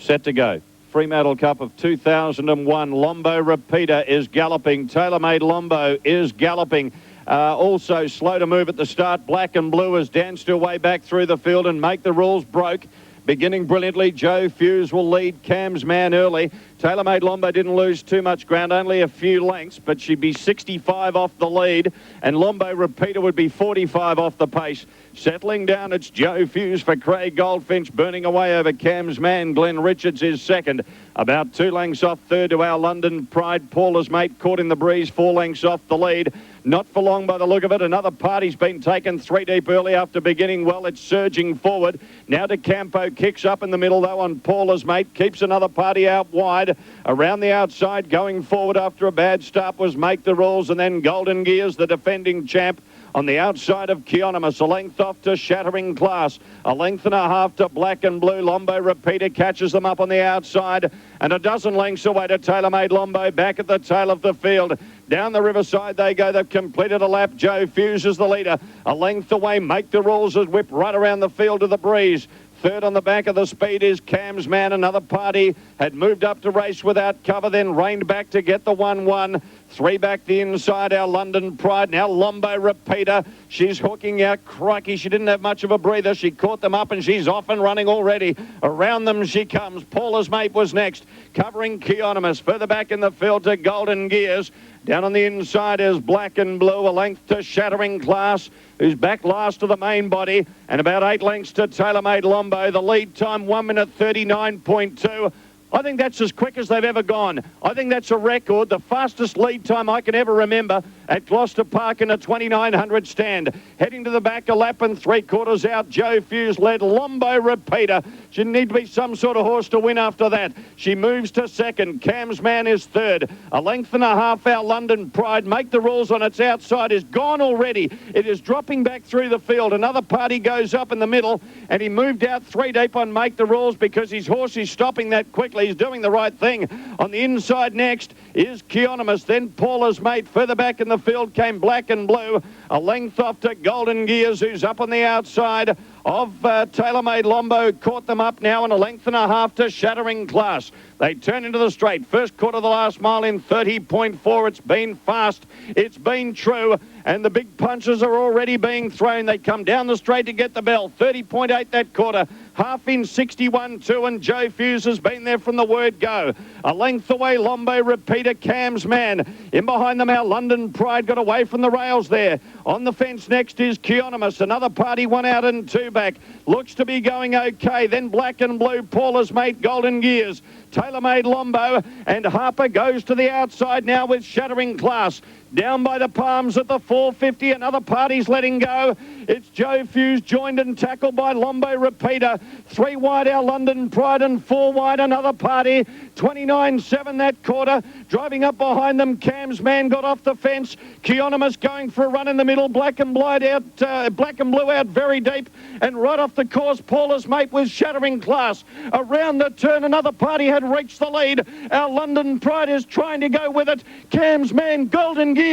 Set to go. Fremantle Cup of 2001. Lombo Repeater is galloping. Tailor-Made Lombo is galloping. Also slow to move at the start. Black and Blue has danced her way back through the field and Make the Rules broke. Beginning brilliantly, Joe Fuse will lead Cam's Man early. Tailor-Made Lombo didn't lose too much ground, only a few lengths, but she'd be 65 off the lead, and Lombo Repeater would be 45 off the pace. Settling down, it's Joe Fuse for Craig Goldfinch, burning away over Cam's Man. Glenn Richards is second. About 2 lengths off third to Our London Pride. Paula's Mate caught in the breeze, 4 lengths off the lead. Not for long by the look of it. Another party's been taken 3 deep early after beginning well. It's surging forward. Now to Campo, kicks up in the middle though on Paula's Mate. Keeps another party out wide. Around the outside, going forward after a bad start was Make the Rules, and then Golden Gears, the defending champ. On the outside of Keonimus, a length off to Shattering Class, a length and a half to Black and Blue. Lombo Repeater catches them up on the outside, and a dozen lengths away to Tailor-Made Lombo back at the tail of the field. Down the riverside they go. They've completed a lap. Joe Fuse is the leader. A length away, Make the Rules has whipped right around the field to the breeze. Third on the back of the speed is Cam's Man. Another party had moved up to race without cover, then reined back to get the 1-1. 3 back the inside, Our London Pride. Now Lombo Repeater. She's hooking out. Crikey, she didn't have much of a breather. She caught them up and she's off and running already. Around them she comes. Paula's Mate was next, covering Keonimus. Further back in the field to Golden Gears. Down on the inside is Black and Blue, a length to Shattering Class, who's back last to the main body, and about 8 lengths to Tailor-Made Lombo. The lead time 1 minute 39.2. I think that's as quick as they've ever gone. I think that's a record, the fastest lead time I can ever remember at Gloucester Park in a 2900 stand. Heading to the back, a lap and 3/4 out. Joe Fuse led. Lombo Repeater. She need to be some sort of horse to win after that. She moves to second. Cam's Man is third. A length and a half, Our London Pride. Make the Rules on its outside is gone already. It is dropping back through the field. Another party goes up in the middle, and he moved out 3 deep on Make the Rules because his horse is stopping that quickly. He's doing the right thing. On the inside next is Keonimus, then Paula's Mate. Further back in the field came Black and Blue. A length off to Golden Gears, who's up on the outside of Tailor-Made Lombo. Caught them up now, and a length and a half to Shattering Class. They turn into the straight. First quarter of the last mile in 30.4. It's been fast. It's been true. And the big punches are already being thrown. They come down the straight to get the bell. 30.8 that quarter. Half in 61.2, and Joe Fuse has been there from the word go. A length away, Lombo Repeater, Cam's Man. In behind them, Our London Pride got away from the rails there. On the fence next is Keonimus. Another party, 1 out and 2 back. Looks to be going okay. Then Black and Blue, Paula's Mate, Golden Gears. Tailor-Made Lombo, and Harper goes to the outside now with Shattering Class. Down by the palms at the 450. Another party's letting go. It's Joe Fuse joined and tackled by Lombo Repeater. 3 wide, Our London Pride, and 4 wide, another party. 29.7 that quarter. Driving up behind them, Cam's Man got off the fence. Keonimus going for a run in the middle. Black and Blue out very deep. And right off the course, Paula's Mate with Shattering Class. Around the turn, another party had reached the lead. Our London Pride is trying to go with it. Cam's Man, Golden Gears.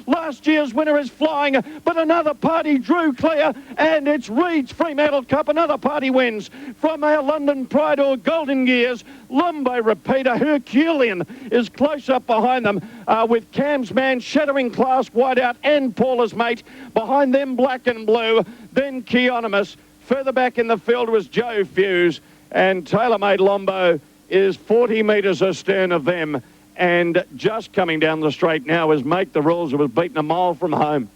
Last year's winner is flying, but another party drew clear, and it's Reed's Fremantle Cup. Another party wins from Our London Pride or Golden Gears. Lombo Repeater, Herculean is close up behind them with Cam's Man, Shattering Class wide out, and Paula's Mate. Behind them, Black and Blue, then Keonimus. Further back in the field was Joe Fuse, and Tailor-Made Lombo is 40 metres astern of them. And just coming down the straight now is Make the Rules, who was beaten a mile from home.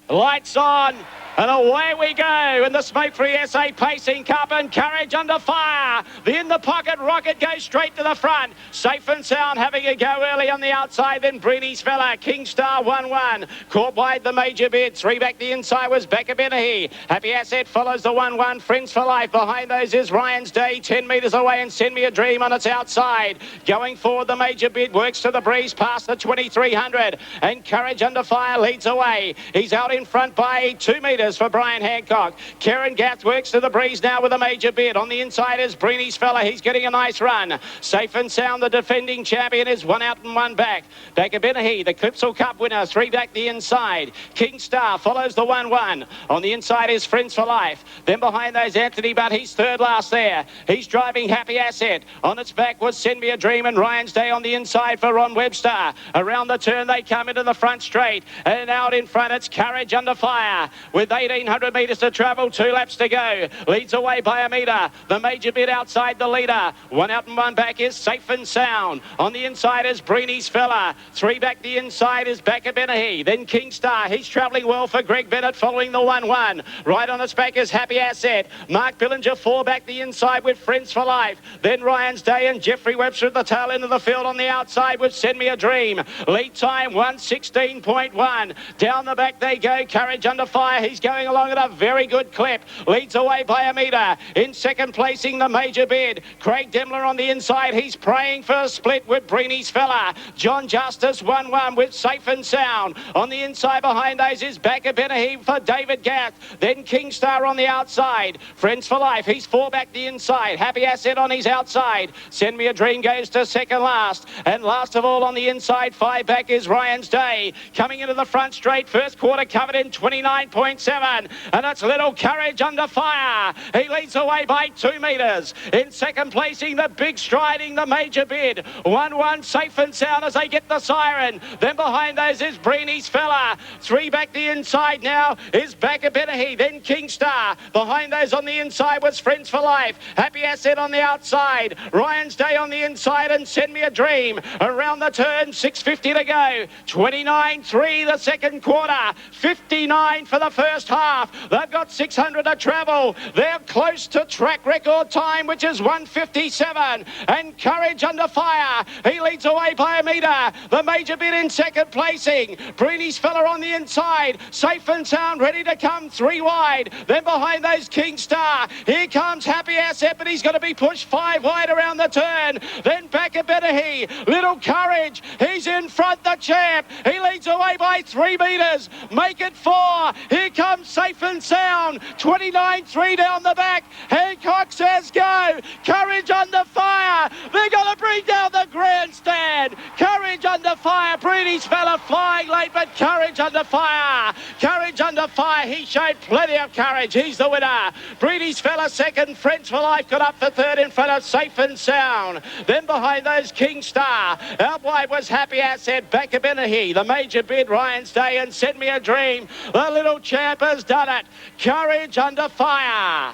Lights on. And away we go in the smoke-free SA Pacing Cup, and Courage under fire. The in-the-pocket rocket goes straight to the front. Safe and Sound having a go early on the outside, then Breedy's Fella. Kingstar 1-1. Caught wide the major bid. 3 back the inside was Becca Benahi. Happy Asset follows the 1-1. Friends for Life. Behind those is Ryan's Day. 10 metres away, and Send Me a Dream on its outside. Going forward, the major bid works to the breeze past the 2300. And Courage under fire leads away. He's out in front by 2 metres. metres for Brian Hancock. Karen Gath works to the breeze now with a major bid. On the inside is Breeny's Fella. He's getting a nice run. Safe and Sound, the defending champion, is one out and one back. Bakabenahi, the Clipsal Cup winner, three back the inside. King Star follows the 1-1. On the inside is Friends for Life. Then behind those, Anthony, but he's third last there. He's driving Happy Asset. On its back was Send Me a Dream and Ryan's Day on the inside for Ron Webster. Around the turn, they come into the front straight. And out in front, it's Courage Under Fire. With 1,800 metres to travel, 2 laps to go. Leads away by a metre. The major bid outside the leader. One out and one back is Safe and Sound. On the inside is Breeny's Fella. Three back the inside is Bakabenahi. Then King Star. He's travelling well for Greg Bennett following the 1-1. Right on its back is Happy Asset. Mark Billinger, 4 back the inside with Friends for Life. Then Ryan's Day and Jeffrey Webster at the tail end of the field on the outside with Send Me a Dream. Lead time 1:16.1. Down the back they go. Courage Under Fire. He's going along at a very good clip. Leads away by a metre. In second placing the major bid. Craig Demler on the inside. He's praying for a split with Breeny's Fella. John Justice 1-1 with Safe and Sound. On the inside behind those is Bakabenahi for David Gath. Then King Star on the outside. Friends for Life. He's 4 back the inside. Happy Asset on his outside. Send Me a Dream goes to second last. And last of all on the inside, 5 back is Ryan's Day. Coming into the front straight. First quarter covered in 29.7. And it's Little Courage Under Fire. He leads away by 2 metres. In second placing, the big striding, the major bid. 1-1 Safe and Sound as they get the siren. Then behind those is Breeny's Fella. 3 back the inside now is Bakabenahi. Then King Star. Behind those on the inside was Friends for Life. Happy Asset on the outside. Ryan's Day on the inside and Send Me a Dream. Around the turn, 6:50 to go. 29.3 the second quarter. 59 for the first half. They've got 600 to travel. They're close to track record time, which is 1:57. And Courage Under Fire. He leads away by a metre. The major bid in second placing. Breeny's Fella on the inside. Safe and Sound ready to come 3 wide. Then behind those King Star. Here comes Happy Asset, but he's going to be pushed 5 wide around the turn. Then Bakabenahi. Little Courage. He's in front, the champ. He leads away by 3 metres. Make it 4. Here comes Safe and Sound. 29.3 down the back. Hancock says go. Courage Under Fire. They're going to bring down the grandstand. Courage Under Fire. Breeny's Fella flying late, but Courage Under Fire. Courage Under Fire. He showed plenty of courage. He's the winner. Breeny's Fella second. Friends for Life got up for third in front of Safe and Sound. Then behind those King Star. Out wide was Happy Asset. Bakabenahi. The major bid Ryan's Day and Send Me a Dream. The little champ has done it. Courage Under Fire.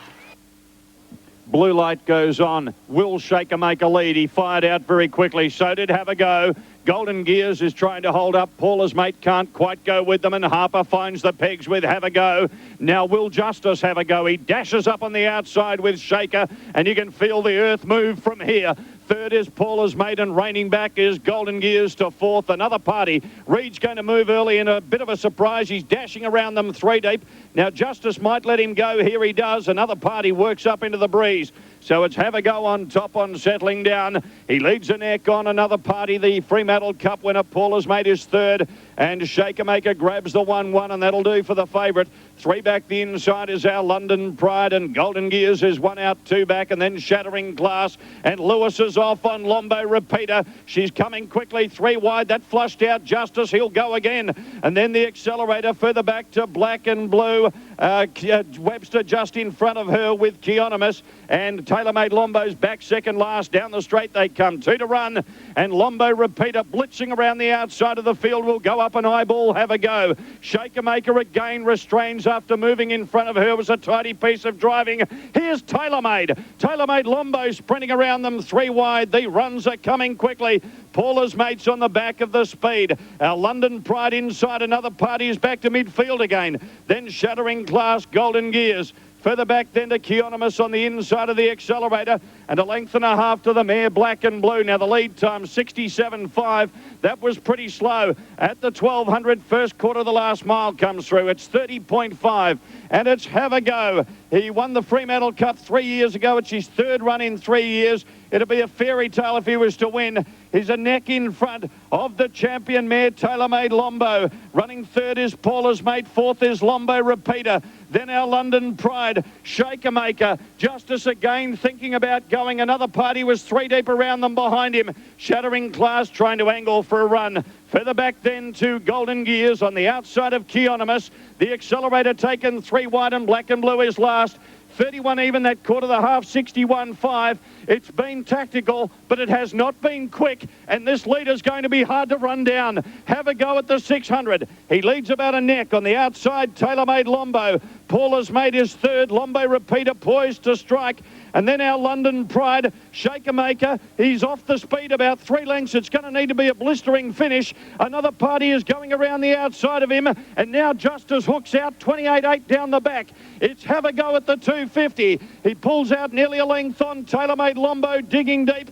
Blue light goes on. Will Shakamaker lead? He fired out very quickly. So did Have a Go. Golden Gears is trying to hold up. Paula's mate can't quite go with them, and Harper finds the pegs with Have a Go. Now Will Justice have a go. He dashes up on the outside with Shaker, and you can feel the earth move from here. Third is Paula's mate, and reigning back is Golden Gears to fourth. Another party. Reed's going to move early in a bit of a surprise. He's dashing around them 3 deep. Now Justice might let him go. Here he does. Another party works up into the breeze. So it's Have a Go on top on settling down. He leads a neck on another party. The Fremantle Cup winner, Paula's mate, is third. And Shakamaker grabs the 1-1, and that'll do for the favourite. 3 back the inside is our London Pride, and Golden Gears is 1 out, 2 back, and then Shattering Glass. And Lewis is off on Lombo Repeater. She's coming quickly, 3 wide. That flushed out Justice. He'll go again. And then the Accelerator further back to Black and Blue. Webster just in front of her with Keonimus, and TaylorMade Lombo's back second last. Down the straight they come, 2 to run, and Lombo Repeater blitzing around the outside of the field will go up an eyeball. Have a go. Shakamaker again restrains after moving in front of her. Was a tidy piece of driving. Here's TaylorMade. TaylorMade Lombo sprinting around them 3 wide. The runs are coming quickly. Paula's mates on the back of the speed. Our London Pride inside. Another party is back to midfield again. Then Shattering Glass, Golden Gears. Further back then to Keonimus on the inside of the Accelerator, and a length and a half to the mare Black and Blue. Now the lead time 67.5. That was pretty slow. At the 1200, first quarter of the last mile comes through. It's 30.5, and it's Have a Go. He won the Fremantle Cup 3 years ago. It's his third run in 3 years. It'd be a fairy tale if he was to win. He's a neck in front of the champion mare, TaylorMade Lombo. Running third is Paula's mate. Fourth is Lombo Repeater. Then our London Pride, Shakamaker, Justice again thinking about going. Another party was 3 deep around them behind him. Shattering Class trying to angle for a run. Further back then to Golden Gears on the outside of Keonymous. The Accelerator taken 3 wide and Black and Blue is last. 31 even, that quarter the half, 61.5. It's been tactical, but it has not been quick, and this leader's going to be hard to run down. Have a go at the 600. He leads about a neck. On the outside, Tailor-Made Lombo. Paul has made his third. Lombo Repeater poised to strike. And then our London Pride, Shakamaker. He's off the speed about 3 lengths. It's going to need to be a blistering finish. Another party is going around the outside of him. And now Justice hooks out 28.8 down the back. It's Have a Go at the 250. He pulls out nearly a length on Tailor-Made Lombo, digging deep.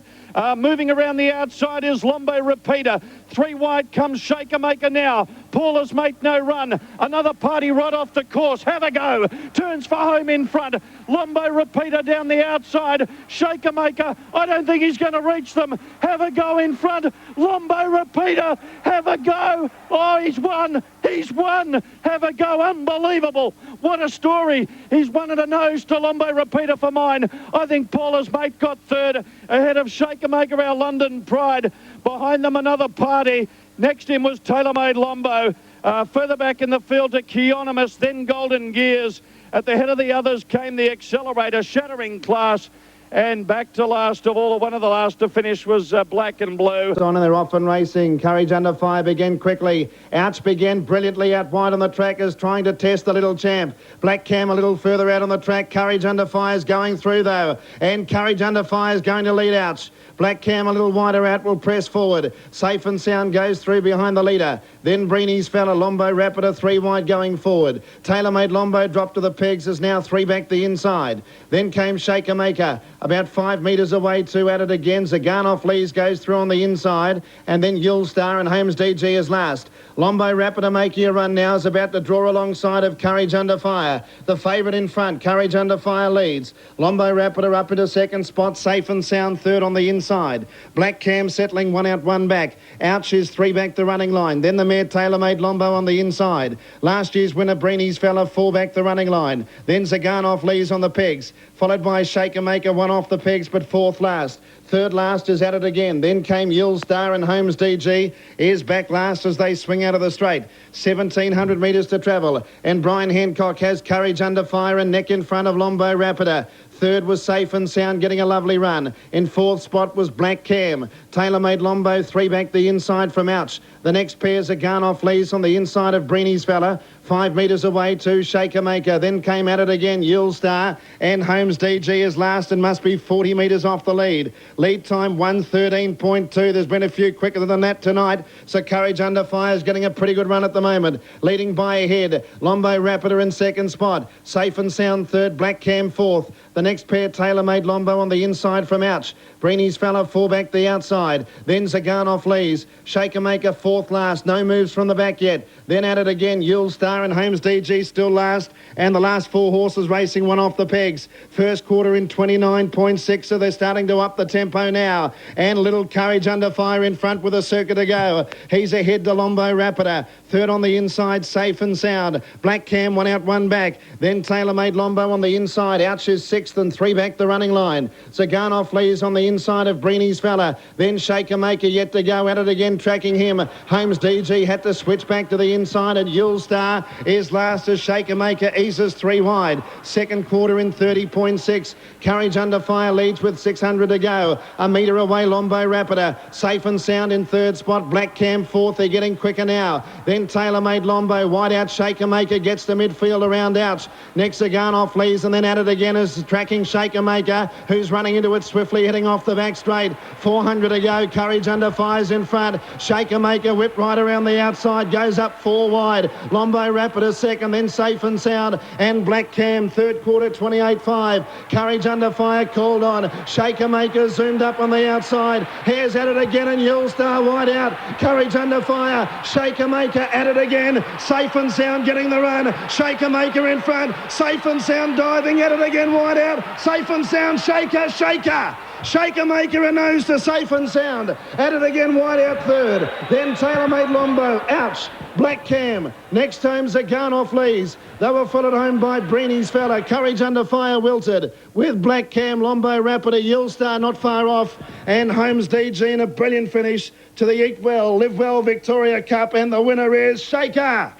Moving around the outside is Lombo Repeater. 3 wide comes Shakamaker now. Paul has made no run. Another party right off the course. Have a go. Turns for home in front. Lombo Repeater down the outside. Shakamaker, I don't think he's going to reach them. Have a go in front. Lombo Repeater, have a go. Oh, he's won. He's won. Have a go. Unbelievable. What a story. He's won at a nose to Lombo Repeater for mine. I think Paula's mate got third ahead of Shakamaker, our London Pride. Behind them another party. Next in was Tailor-Made Lombo. Further back in the field to Keonymous, then Golden Gears. At the head of the others came the Accelerator, Shattering Class. And back to last of all, one of the last to finish was Black and Blue. On and they're off and racing. Courage Under Fire began quickly. Ouch began brilliantly out wide on the track as trying to test the little champ. Black Cam a little further out on the track. Courage Under Fire is going through though. And Courage Under Fire is going to lead Ouch. Black Cam a little wider out will press forward. Safe and Sound goes through behind the leader. Then Breeny's fella, Lombo Rapider, 3 wide going forward. Tailor-Made Lombo dropped to the pegs, is now 3 back the inside. Then came Shakamaker, about 5 metres away, 2 at it again. Zaganoff Lees goes through on the inside. And then Yulestar and Holmes DG is last. Lombo Rapider making a run now, is about to draw alongside of Courage Under Fire. The favourite in front, Courage Under Fire leads. Lombo Rapider up into second spot, Safe and Sound third on the inside. Black Cam settling 1 out, 1 back. Ouch is 3 back the running line. Then the mare Tailor-Made Lombo on the inside. Last year's winner Breeny's fella 4 back the running line. Then Zaganoff Lees on the pegs, followed by Shakamaker, 1 off the pegs but 4th last. Third last is at it again. Then came Yulestar and Holmes DG is back last as they swing out of the straight. 1,700 metres to travel. And Brian Hancock has Courage Under Fire and neck in front of Lombo Rapider. Third was Safe and Sound, getting a lovely run. In 4th spot was Black Cam. Tailor-Made Lombo, 3 back the inside from Ouch. The next pair's a Garnoff Lees on the inside of Breeny's fella. 5 metres away to Shakamaker. Then came at it again, Yulestar. And Holmes DG is last and must be 40 metres off the lead. Lead time 1:13.2. There's been a few quicker than that tonight. So Courage Under Fire is getting a pretty good run at the moment. Leading by ahead. Lombo Rapider in second spot. Safe and Sound third. Black Cam 4th. The next pair, Tailor-Made Lombo on the inside from Ouch. Breeny's fella 4 back the outside. Then Zaganoff Lees. Shakamaker 4th last. No moves from the back yet. Then at it again, Yulestar and Holmes DG still last. And the last 4 horses racing 1 off the pegs. First quarter in 29.6, so they're starting to up the tempo now. And Little Courage Under Fire in front with a circuit to go. He's ahead to Lombo Rapider. Third on the inside, Safe and Sound. Black Cam 1 out, 1 back. Then Tailor-Made Lombo on the inside. Ouch is 6th and 3 back the running line. Zaganoff Lees on the inside of Breeny's fella. Then Shakamaker yet to go at it again, tracking him. Holmes DG had to switch back to the inside, and Yulestar is last as Shakamaker eases 3 wide. Second quarter in 30.6. Courage Under Fire leads with 600 to go. A metre away, Lombo Rapider. Safe and Sound in third spot. Black Cam 4th. They're getting quicker now. Then Tailor-Made Lombo. Wide out, Shakamaker gets the midfield around Ouch. Next, Zaganoff Lees, and then at it again is tracking Shakamaker, who's running into it swiftly, heading off the back straight. 400 to go. Courage Under Fire's in front. Shakamaker whipped right around the outside, goes up 4 wide. Lombo Rapider second, then Safe and Sound, and Black Cam third quarter 28.5. Courage Under Fire called on. Shakamaker zoomed up on the outside. Hares at it again, and Yulestar wide out. Courage Under Fire. Shakamaker at it again. Safe and Sound getting the run. Shakamaker in front. Safe and Sound diving at it again, wide out. Safe and Sound, Shaker. Shakamaker a nose to Safe and Sound. At it again, wide out third. Then Tailor-Made Lombo. Ouch. Black Cam. Next home, Zagan off Lees. They were followed home by Breeny's Fella. Courage Under Fire wilted. With Black Cam, Lombo Rapider, Yulestar not far off. And Holmes DG in a brilliant finish to the Eat Well, Live Well Victoria Cup. And the winner is Shaker.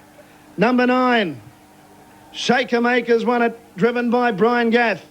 Number 9. Shakamaker's won it, driven by Brian Gath.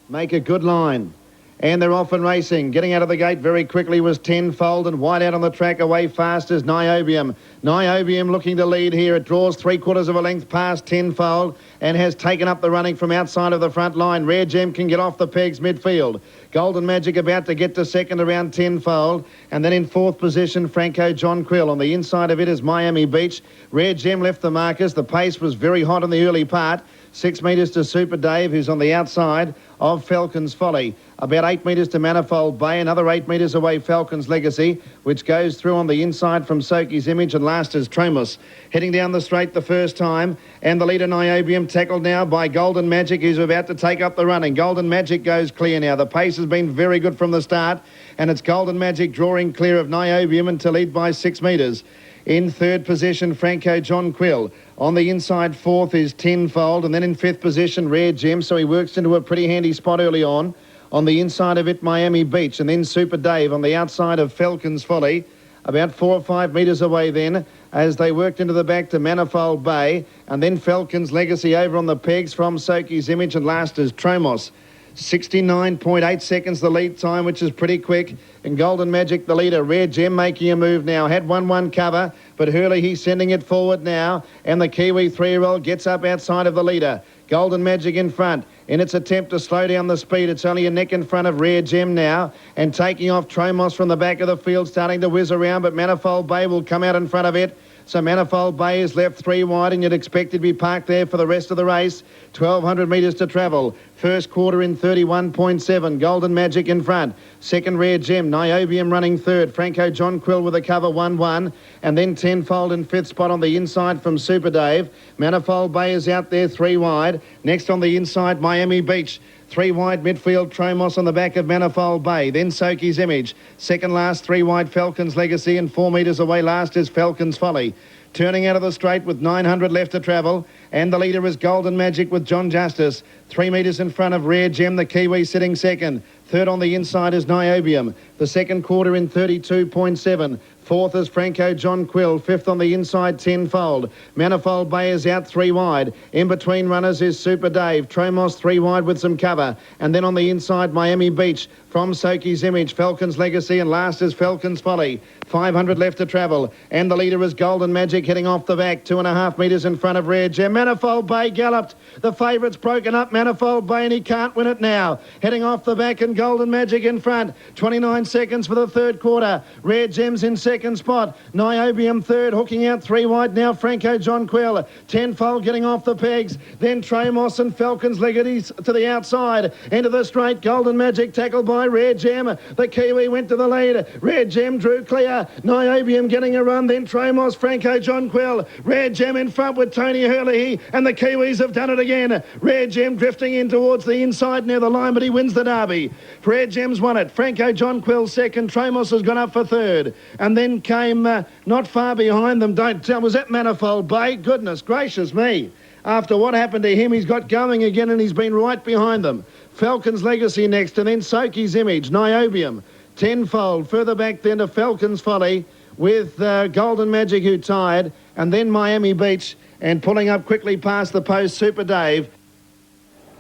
Make a good line. And they're off and racing. Getting out of the gate very quickly was Tenfold, and wide out on the track away fast is Niobium. Niobium looking to lead here. It draws 3/4 of a length past Tenfold and has taken up the running from outside of the front line. Rare Gem can get off the pegs midfield. Golden Magic about to get to second around Tenfold. And then in fourth position, Franco John Quill. On the inside of it is Miami Beach. Rare Gem left the markers. The pace was very hot in the early part. 6 metres to Super Dave, who's on the outside of Falcon's Folly. About 8 metres to Manifold Bay, another 8 metres away Falcon's Legacy, which goes through on the inside from Soki's Image, and last is Tromus. Heading down the straight the first time, and the leader Niobium tackled now by Golden Magic, who's about to take up the running. Golden Magic goes clear now. The pace has been very good from the start, and it's Golden Magic drawing clear of Niobium and to lead by 6 metres. In third position, Franco John Quill. On the inside, fourth is Tenfold, and then in fifth position, Rare Gem, so he works into a pretty handy spot early on. On the inside of it, Miami Beach, and then Super Dave on the outside of Falcon's Folly. About 4 or 5 metres away then, as they worked into the back to Manifold Bay, and then Falcon's Legacy over on the pegs from Soki's Image, and last is Tromos. 69.8 seconds the lead time, which is pretty quick. And Golden Magic, the leader. Rare Gem making a move now. Had 1-1 cover, but Hurley, he's sending it forward now. And the Kiwi 3-year-old gets up outside of the leader. Golden Magic in front. In its attempt to slow down the speed, it's only a neck in front of Rare Gem now. And taking off Tromos from the back of the field, starting to whiz around, but Manifold Bay will come out in front of it. So Manifold Bay is left 3 wide, and you'd expect it to be parked there for the rest of the race. 1,200 metres to travel. First quarter in 31.7. Golden Magic in front. Second, Rare Gem. Niobium running third. Franco John Quill with a cover 1-1. And then Tenfold in fifth spot on the inside from Super Dave. Manifold Bay is out there 3 wide. Next on the inside, Miami Beach. 3 wide midfield, Tromos on the back of Manifold Bay. Then Soki's Image. Second last, 3 wide, Falcon's Legacy. And 4 metres away last is Falcon's Folly. Turning out of the straight with 900 left to travel. And the leader is Golden Magic with John Justice. 3 metres in front of Rare Gem, the Kiwi sitting second. Third on the inside is Niobium. The second quarter in 32.7. Fourth is Franco John Quill. Fifth on the inside, Tenfold. Manifold Bay is out 3 wide. In between runners is Super Dave. Tromos 3 wide with some cover. And then on the inside, Miami Beach from Soki's Image. Falcon's Legacy, and last is Falcon's Folly. 500 left to travel. And the leader is Golden Magic heading off the back. 2.5 metres in front of Rare Gem. Manifold Bay galloped. The favourite's broken up, Manifold Bay, and he can't win it now. Heading off the back, and Golden Magic in front. 29 seconds for the third quarter. Rare Gem's in second spot. Niobium third, hooking out 3 wide now. Franco John Quill. Tenfold getting off the pegs. Then Tromos and Falcon's Legacy to the outside. Into the straight, Golden Magic tackled by Rare Gem. The Kiwi went to the lead. Rare Gem drew clear. Niobium getting a run. Then Tromos, Franco John Quill. Rare Gem in front with Tony Hurley, and the Kiwis have done it again. Rare Gem drifting in towards the inside near the line, but he wins the derby. Rare Gem's won it. Franco John Quill second. Tromos has gone up for third. And then came not far behind them. Don't tell, was that Manifold Bay? Goodness gracious me. After what happened to him, he's got going again, and he's been right behind them. Falcon's Legacy next, and then Soki's Image, Niobium, Tenfold. Further back then to Falcon's Folly with Golden Magic, who tied, and then Miami Beach, and pulling up quickly past the post, Super Dave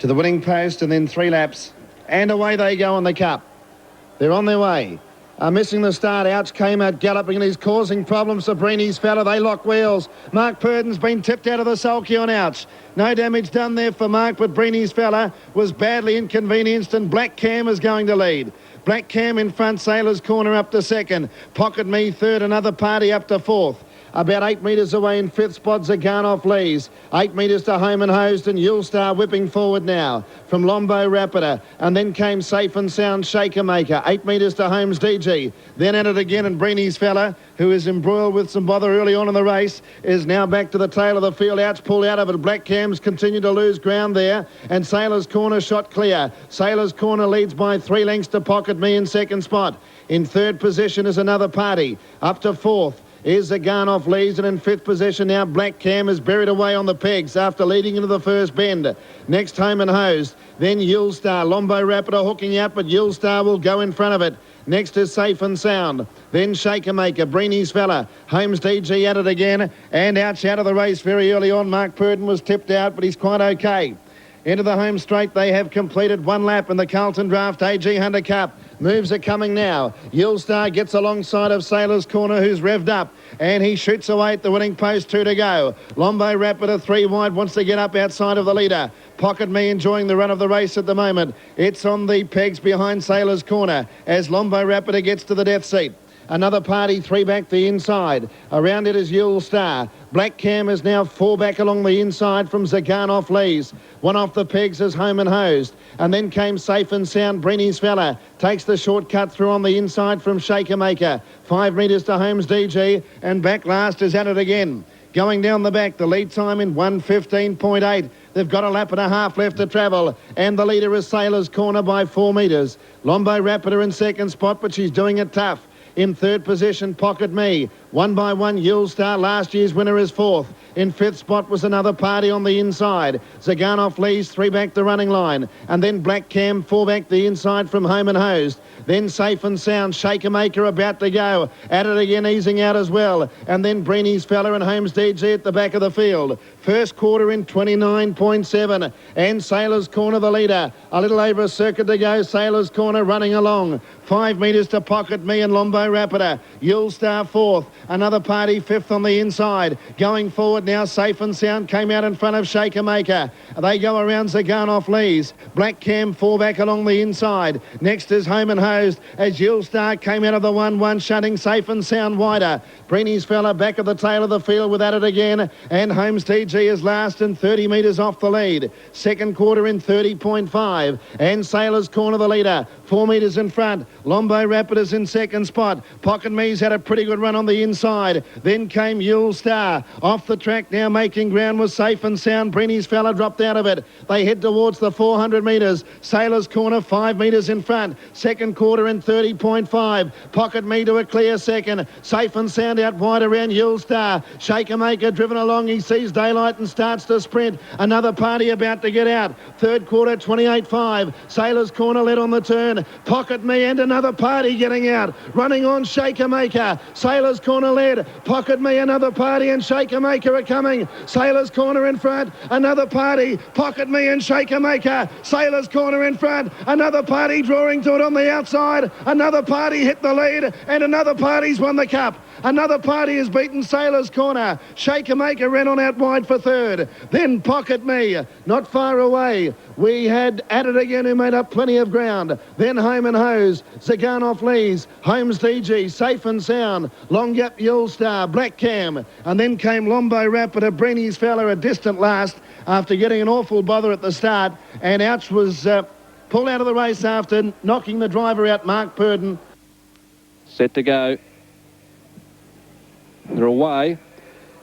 to the winning post, and then 3 laps, and away they go on the Cup. They're on their way. Missing the start. Ouch came out galloping, and he's causing problems for Breeny's Fella. They lock wheels. Mark Purden's been tipped out of the sulky on Ouch. No damage done there for Mark, but Breeny's Fella was badly inconvenienced, and Black Cam is going to lead. Black Cam in front, Sailor's Corner up to second. Pocket Me third, another party up to fourth. About 8 metres away in 5th spot, Zagan Lees. 8 metres to Home and Hosed, and Yulestar whipping forward now from Lombo Rapida. And then came Safe and Sound Shakamaker. 8 metres to Holmes DG. Then at it again, and Breeny's fella, who is embroiled with some bother early on in the race, is now back to the tail of the field. Outs pulled out of it. Black Cams continue to lose ground there, and Sailor's Corner shot clear. Sailor's Corner leads by 3 lengths to Pocket Me in 2nd spot. In 3rd position is Another Party. Up to 4th is Zagan Lees, and in 5th position now Black Cam is buried away on the pegs after leading into the first bend. Next, Home and Hosed. Then Yulestar. Lombo Rapida hooking out, but Yulestar will go in front of it. Next is Safe and Sound. Then Shakamaker, Breeny's fella. Holmes DG at it again, and out of the race very early on. Mark Purdon was tipped out, but he's quite okay. Into the home straight, they have completed 1 lap in the Carlton Draft AG Hunter Cup. Moves are coming now. Yulestar gets alongside of Sailor's Corner, who's revved up, and he shoots away at the winning post. 2 to go. Lombo Rapida 3 wide, wants to get up outside of the leader. Pocket Me enjoying the run of the race at the moment. It's on the pegs behind Sailor's Corner as Lombo Rapida gets to the death seat. Another Party 3 back the inside. Around it is Yulestar. Black Cam is now 4 back along the inside from Zagan Lees. 1 off the pegs is Home and Hosed. And then came Safe and Sound. Breeny's fella takes the shortcut through on the inside from Shakamaker. 5 metres to Holmes DG, and back last is at it again. Going down the back, the lead time in 1:15.8. They've got a lap and a half left to travel, and the leader is Sailor's Corner by 4 metres. Lombo Rapida in 2nd spot, but she's doing it tough. In 3rd position, Pocket Me. 1 by 1, Yulestar. Last year's winner is 4th. In 5th spot was Another Party on the inside. Zagan Lees 3 back the running line. And then Black Cam 4 back the inside from Home and Hosed. Then Safe and Sound. Shakamaker about to go. At it again, easing out as well. And then Breeny's fella and Holmes DG at the back of the field. First quarter in 29.7. And Sailor's Corner the leader. A little over a circuit to go. Sailor's Corner running along. 5 metres to Pocket Me and Lombo Rapida. Yulestar 4th. Another Party 5th on the inside. Going forward now, Safe and Sound came out in front of Shakamaker. They go around Zagan Lees. Black Cam 4 back along the inside. Next is Home and Hosed as Yulestar came out of the 1-1, shutting Safe and Sound wider. Breeny's fella back at the tail of the field with at it again, and Holmes DG is last and 30 metres off the lead. 2nd quarter in 30.5, and Sailor's Corner the leader. 4 metres in front. Lombo Rapida's in 2nd spot. Pocket Me's had a pretty good run on the inside. Then came Yulestar. Off the track now, making ground was Safe and Sound. Breeny's fella dropped out of it. They head towards the 400 metres. Sailor's Corner 5 metres in front. 2nd quarter in 30.5. Pocket Me to a clear 2nd. Safe and Sound out wide around Yulestar. Shakamaker driven along. He sees daylight and starts to sprint. Another Party about to get out. 3rd quarter 28.5. Sailor's Corner led on the turn. Pocket Me and Another Party getting out. Running on Shakamaker. Sailor's Corner led. Pocket Me, Another Party and Shakamaker are coming. Sailor's Corner in front. Another Party. Pocket Me and Shakamaker. Sailor's Corner in front. Another Party drawing to it on the outside. Another Party hit the lead, and Another Party's won the cup. Another Party has beaten Sailor's Corner. Shakamaker ran on out wide for 3rd. Then Pocket Me, not far away. We had At It Again, who made up plenty of ground. Then Home and Hosed, Zagan Lees, Holmes DG, Safe and Sound, Long Gap Yulestar, Black Cam, and then came Lombo Rapida. Breeny's fella a distant last after getting an awful bother at the start, and Ouch was pulled out of the race after knocking the driver out, Mark Purdon. Set to go. They're away.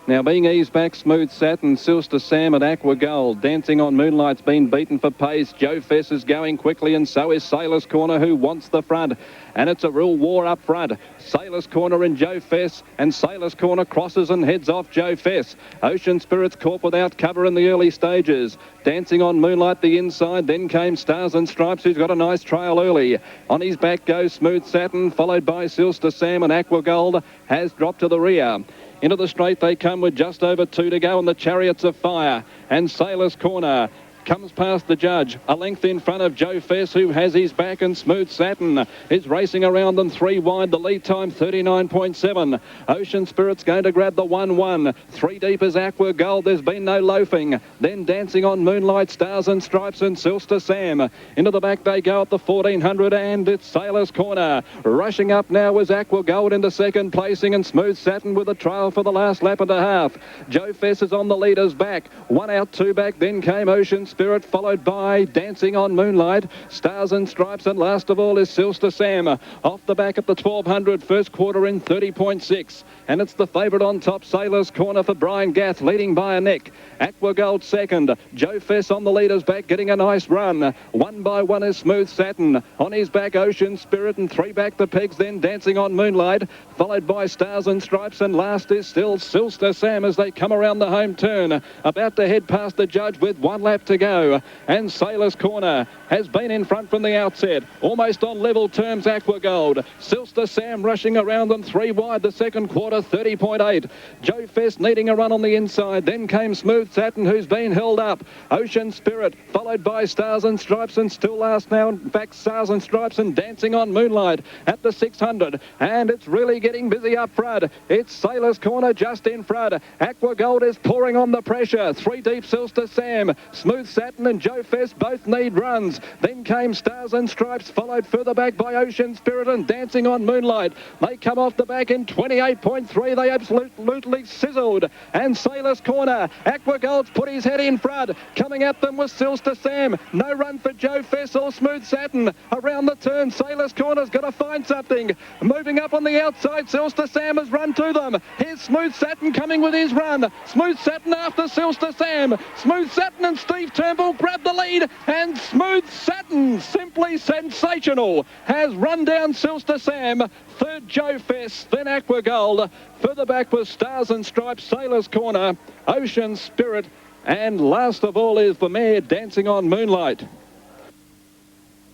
Now being eased back, Smooth Satin, Yulestar Sam and Aqua Gold. Dancing on Moonlight's been beaten for pace. Joe Fess is going quickly, and so is Sailor's Corner, who wants the front. And it's a real war up front. Sailor's Corner and Joe Fess, and Sailor's Corner crosses and heads off Joe Fess. Ocean Spirits caught without cover in the early stages. Dancing on Moonlight the inside, then came Stars and Stripes, who's got a nice trail early. On his back goes Smooth Satin, followed by Yulestar Sam, and Aqua Gold has dropped to the rear. Into the straight they come with just over 2 to go, and the Chariots of Fire and Sailor's Corner comes past the judge. A length in front of Joe Fess, who has his back, and Smooth Satin is racing around them 3 wide. The lead time 39.7. Ocean Spirit's going to grab the 1-1. 3 deep is Aqua Gold. There's been no loafing. Then Dancing on Moonlight, Stars and Stripes, and Silster Sam. Into the back they go at the 1400, and it's Sailor's Corner. Rushing up now was Aqua Gold into second placing, and Smooth Satin with a trail for the last lap and a half. Joe Fess is on the leader's back. 1 out, 2 back. Then came Ocean Spirit, followed by Dancing on Moonlight, Stars and Stripes, and last of all is Silster Sam. Off the back at the 1200, first quarter in 30.6. And it's the favourite on top, Sailor's Corner, for Brian Gath, leading by a neck. Aqua Gold second. Joe Fess on the leader's back, getting a nice run. 1 by 1 is Smooth Satin. On his back, Ocean Spirit, and 3 back the pegs, then Dancing on Moonlight, followed by Stars and Stripes, and last is still Silster Sam as they come around the home turn. About to head past the judge with 1 lap to go. And Sailor's Corner has been in front from the outset. Almost on level terms, Aqua Gold. Silster Sam rushing around them 3 wide, the second quarter, 30.8. Joe Fess needing a run on the inside. Then came Smooth Satin, who's been held up. Ocean Spirit, followed by Stars and Stripes, and still last now, in fact, Stars and Stripes and Dancing on Moonlight at the 600. And it's really getting busy up front. It's Sailor's Corner just in front. Aqua Gold is pouring on the pressure. 3 deep, Silster Sam. Smooth Satin and Joe Fess both need runs. Then came Stars and Stripes, followed further back by Ocean Spirit and Dancing on Moonlight. They come off the back in 28.3. They absolutely sizzled. And Sailor's Corner, Aqua Gold's put his head in front. Coming at them was Silster Sam. No run for Joe Fess or Smooth Satin. Around the turn, Sailor's Corner's got to find something. Moving up on the outside, Silster Sam has run to them. Here's Smooth Satin coming with his run. Smooth Satin after Silster Sam. Smooth Satin and Steve Turnbull grab the lead, and Smooth Satin, simply sensational, has run down Silster Sam. Third, Joe Fess, then Aqua Gold. Further back was Stars and Stripes, Sailor's Corner, Ocean Spirit, and last of all is the mare Dancing on Moonlight.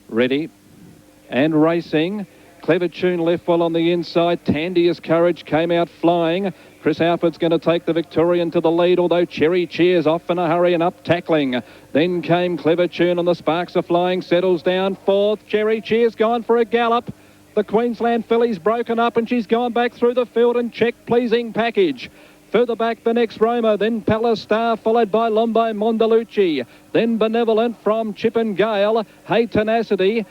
Ready and racing. Clever Tune left well on the inside. Tandious Courage came out flying. Chris Alford's going to take the Victorian to the lead, although Cherry Cheers off in a hurry and up tackling. Then came Clever Tune, and the Sparks Are Flying settles down fourth. Cherry Cheers gone for a gallop. The Queensland filly's broken up, and she's gone back through the field and checked Pleasing Package. Further back, the next Roma, then Palace Star, followed by Lombo Mondalucci. Then Benevolent from Chip and Gale. Hey Tenacity.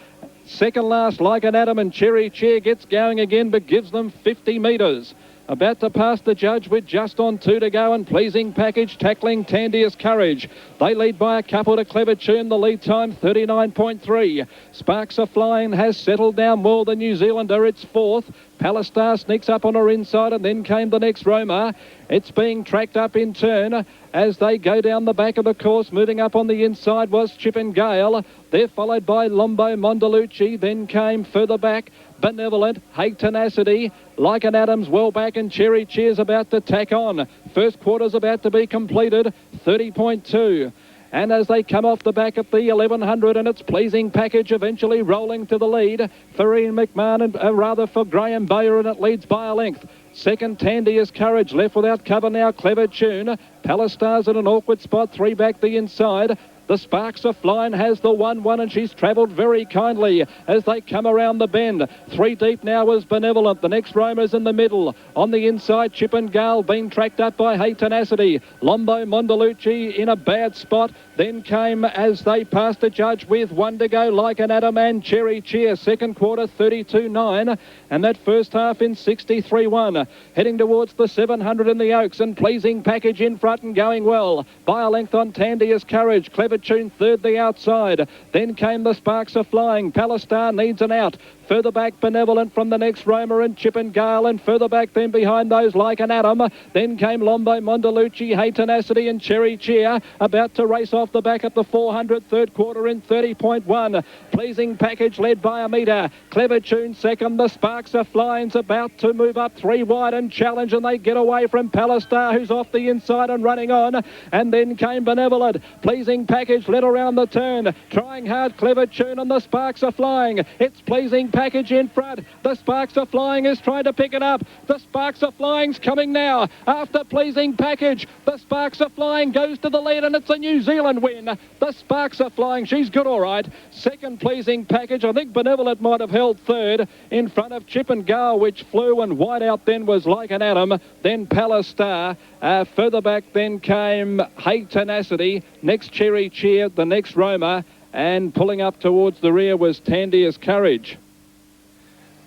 Second last, Like an Atom, and Cherry Cheer gets going again, but gives them 50 metres. About to pass the judge with just on 2 to go, and Pleasing Package tackling Tandious Courage. They lead by a couple to Clever Tune. The lead time 39.3. Sparks Are Flying has settled down well. The New Zealander, it's fourth. Palace Star sneaks up on her inside, and then came the next Roma. It's being tracked up in turn as they go down the back of the course. Moving up on the inside was Chip and Gale. They're followed by Lombo Mondalucci. Then came further back Benevolent, Hey Tenacity, Like an Adams well back, and Cherry Cheers about to tack on. First quarter's about to be completed, 30.2. And as they come off the back at the 1100, and it's Pleasing Package eventually rolling to the lead for Ian McMahon, and rather for Graham Bayer, and it leads by a length. Second, Tandious Courage, left without cover now, Clever Tune. Palace Star's in an awkward spot, 3 back the inside. The Sparks Are Flying has the 1-1, and she's travelled very kindly as they come around the bend. 3 deep now is Benevolent. The next Roma's in the middle. On the inside, Chip and Gale being tracked up by Hey Tenacity. Lombo Mondalucci in a bad spot. Then came, as they passed the judge with 1 to go, Like an Atom and Cherry Cheer. Second quarter, 32.9. And that first half in 63.1. Heading towards the 700 in the Oaks, and Pleasing Package in front and going well. By a length on Tandious Courage. Clever Tune third the outside. Then came the Sparks Are Flying. Palace Star needs an out. Further back, Benevolent from the next Roma and Chip and Gale, and further back then behind those Like an Atom. Then came Lombo Mondalucci, Hey Tenacity and Cherry Cheer, about to race off the back at the 400, third quarter in 30.1. Pleasing Package led by a metre. Clever Tune second. The Sparks Are Flying's about to move up 3 wide and challenge, and they get away from Palace Star, who's off the inside and running on. And then came Benevolent. Pleasing Package led around the turn, trying hard. Clever Tune, and the Sparks Are Flying. It's Pleasing Package Package in front. The Sparks Are Flying is trying to pick it up. The Sparks Are Flying's coming now. After Pleasing Package, the Sparks Are Flying goes to the lead, and it's a New Zealand win. The Sparks Are Flying. She's good, all right. Second, Pleasing Package. I think Benevolent might have held third in front of Chip and Gale, which flew, and wide out then was Like an Atom. Then Palace Star. Further back then came Hey Tenacity. Next Cherry Cheer. The next Roma. And pulling up towards the rear was Tandia's Courage.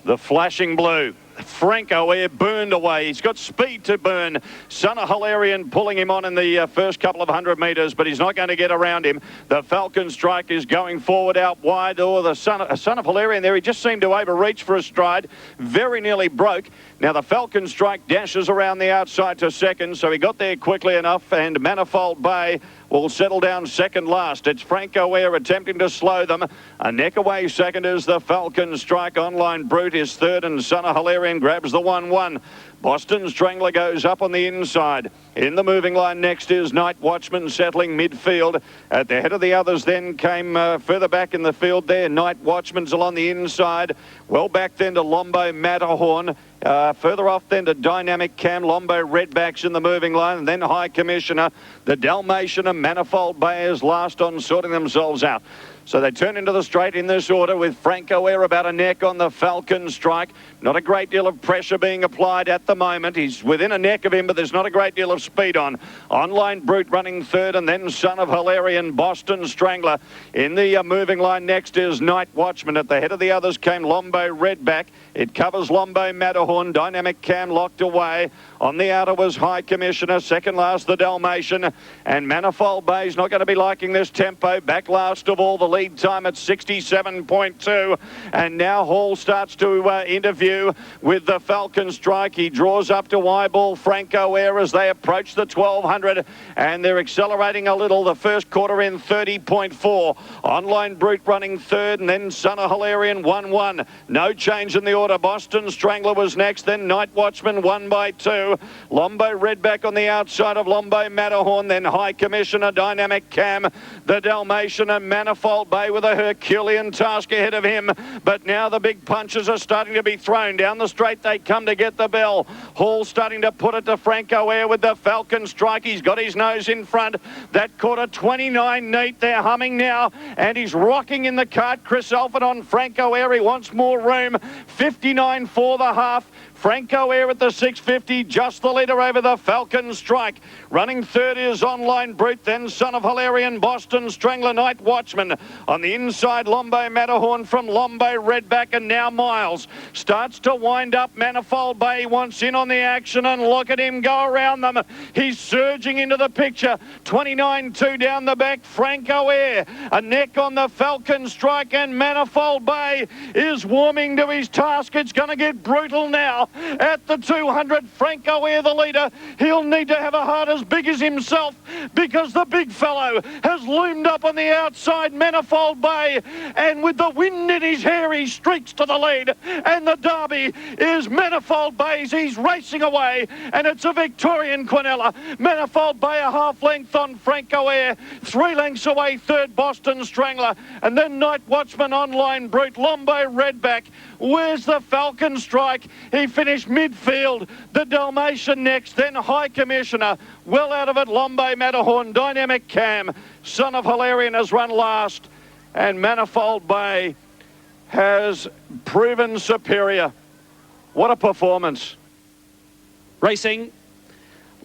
The Flashing Blue. Franco Air burned away. He's got speed to burn. Son of Hilarion pulling him on in the first couple of 100 metres, but he's not going to get around him. The Falcon Strike is going forward out wide. Or the Son of Hilarion there, he just seemed to overreach for a stride. Very nearly broke. Now the Falcon Strike dashes around the outside to second, so he got there quickly enough, and Manifold Bay will settle down second last. It's Franco Air attempting to slow them. A neck away second is the Falcon Strike. Online Brute is third, and Son of Hilarion grabs the 1-1. Boston Strangler goes up on the inside. In the moving line next is Night Watchman settling midfield. At the head of the others then came further back in the field there. Night Watchman's along the inside. Well back then to Lombo Matterhorn. Further off then to Dynamic Cam. Lombo Redbacks in the moving line. And then High Commissioner. The Dalmatian and Manifold Bay is last on sorting themselves out. So they turn into the straight in this order with Franco Air about a neck on the Falcon Strike. Not a great deal of pressure being applied at the moment. He's within a neck of him, but there's not a great deal of speed on. Online Brute running third, and then Son of Hilarion, Boston Strangler. In the moving line next is Night Watchman. At the head of the others came Lombo Redback. It covers Lombo Matterhorn. Dynamic Cam locked away. On the outer was High Commissioner. Second last, the Dalmatian. And Manifold Bay's not going to be liking this tempo. Back last of all, the lead time at 67.2. And now Hall starts to interview with the Falcon Strike. He draws up to eyeball Franco Air as they approach the 1200. And they're accelerating a little. The first quarter in 30.4. Online Brute running third. And then Son of Hilarion 1-1. No change in the order. Boston Strangler was next. Then Night Watchman 1 by 2. Lombo Redback on the outside of Lombo Matterhorn. Then High Commissioner, Dynamic Cam, the Dalmatian, and Manifold Bay with a Herculean task ahead of him. But now the big punches are starting to be thrown. Down the straight they come to get the bell. Hall starting to put it to Franco Air with the Falcon Strike. He's got his nose in front. That quarter 29 neat. They're humming now. And he's rocking in the cart. Chris Alford on Franco Air. He wants more room. 59 for the half. Franco Air at the 650, just the leader over the Falcon Strike. Running third is Online Brute, then Son of Hilarion, Boston Strangler, Night Watchman. On the inside, Lombo Matterhorn from Lombo Redback, and now Miles starts to wind up. Manifold Bay wants in on the action, and look at him go around them. He's surging into the picture. 29-2 down the back, Franco Air. A neck on the Falcon Strike, and Manifold Bay is warming to his task. It's going to get brutal now. At the 200, Franco Air the leader. He'll need to have a heart as big as himself because the big fellow has loomed up on the outside, Manifold Bay, and with the wind in his hair he streaks to the lead, and the derby is Manifold Bay's. He's racing away, and it's a Victorian Quinella. Manifold Bay a half length on Franco Air, 3 lengths away third, Boston Strangler, and then Night Watchman, Online Brute, Lombo Redback. Where's the Falcon Strike? He finished midfield. The Dalmatian next, then High Commissioner. Well out of it, Lombo Matterhorn, Dynamic Cam. Son of Hilarion has run last. And Manifold Bay has proven superior. What a performance. Racing.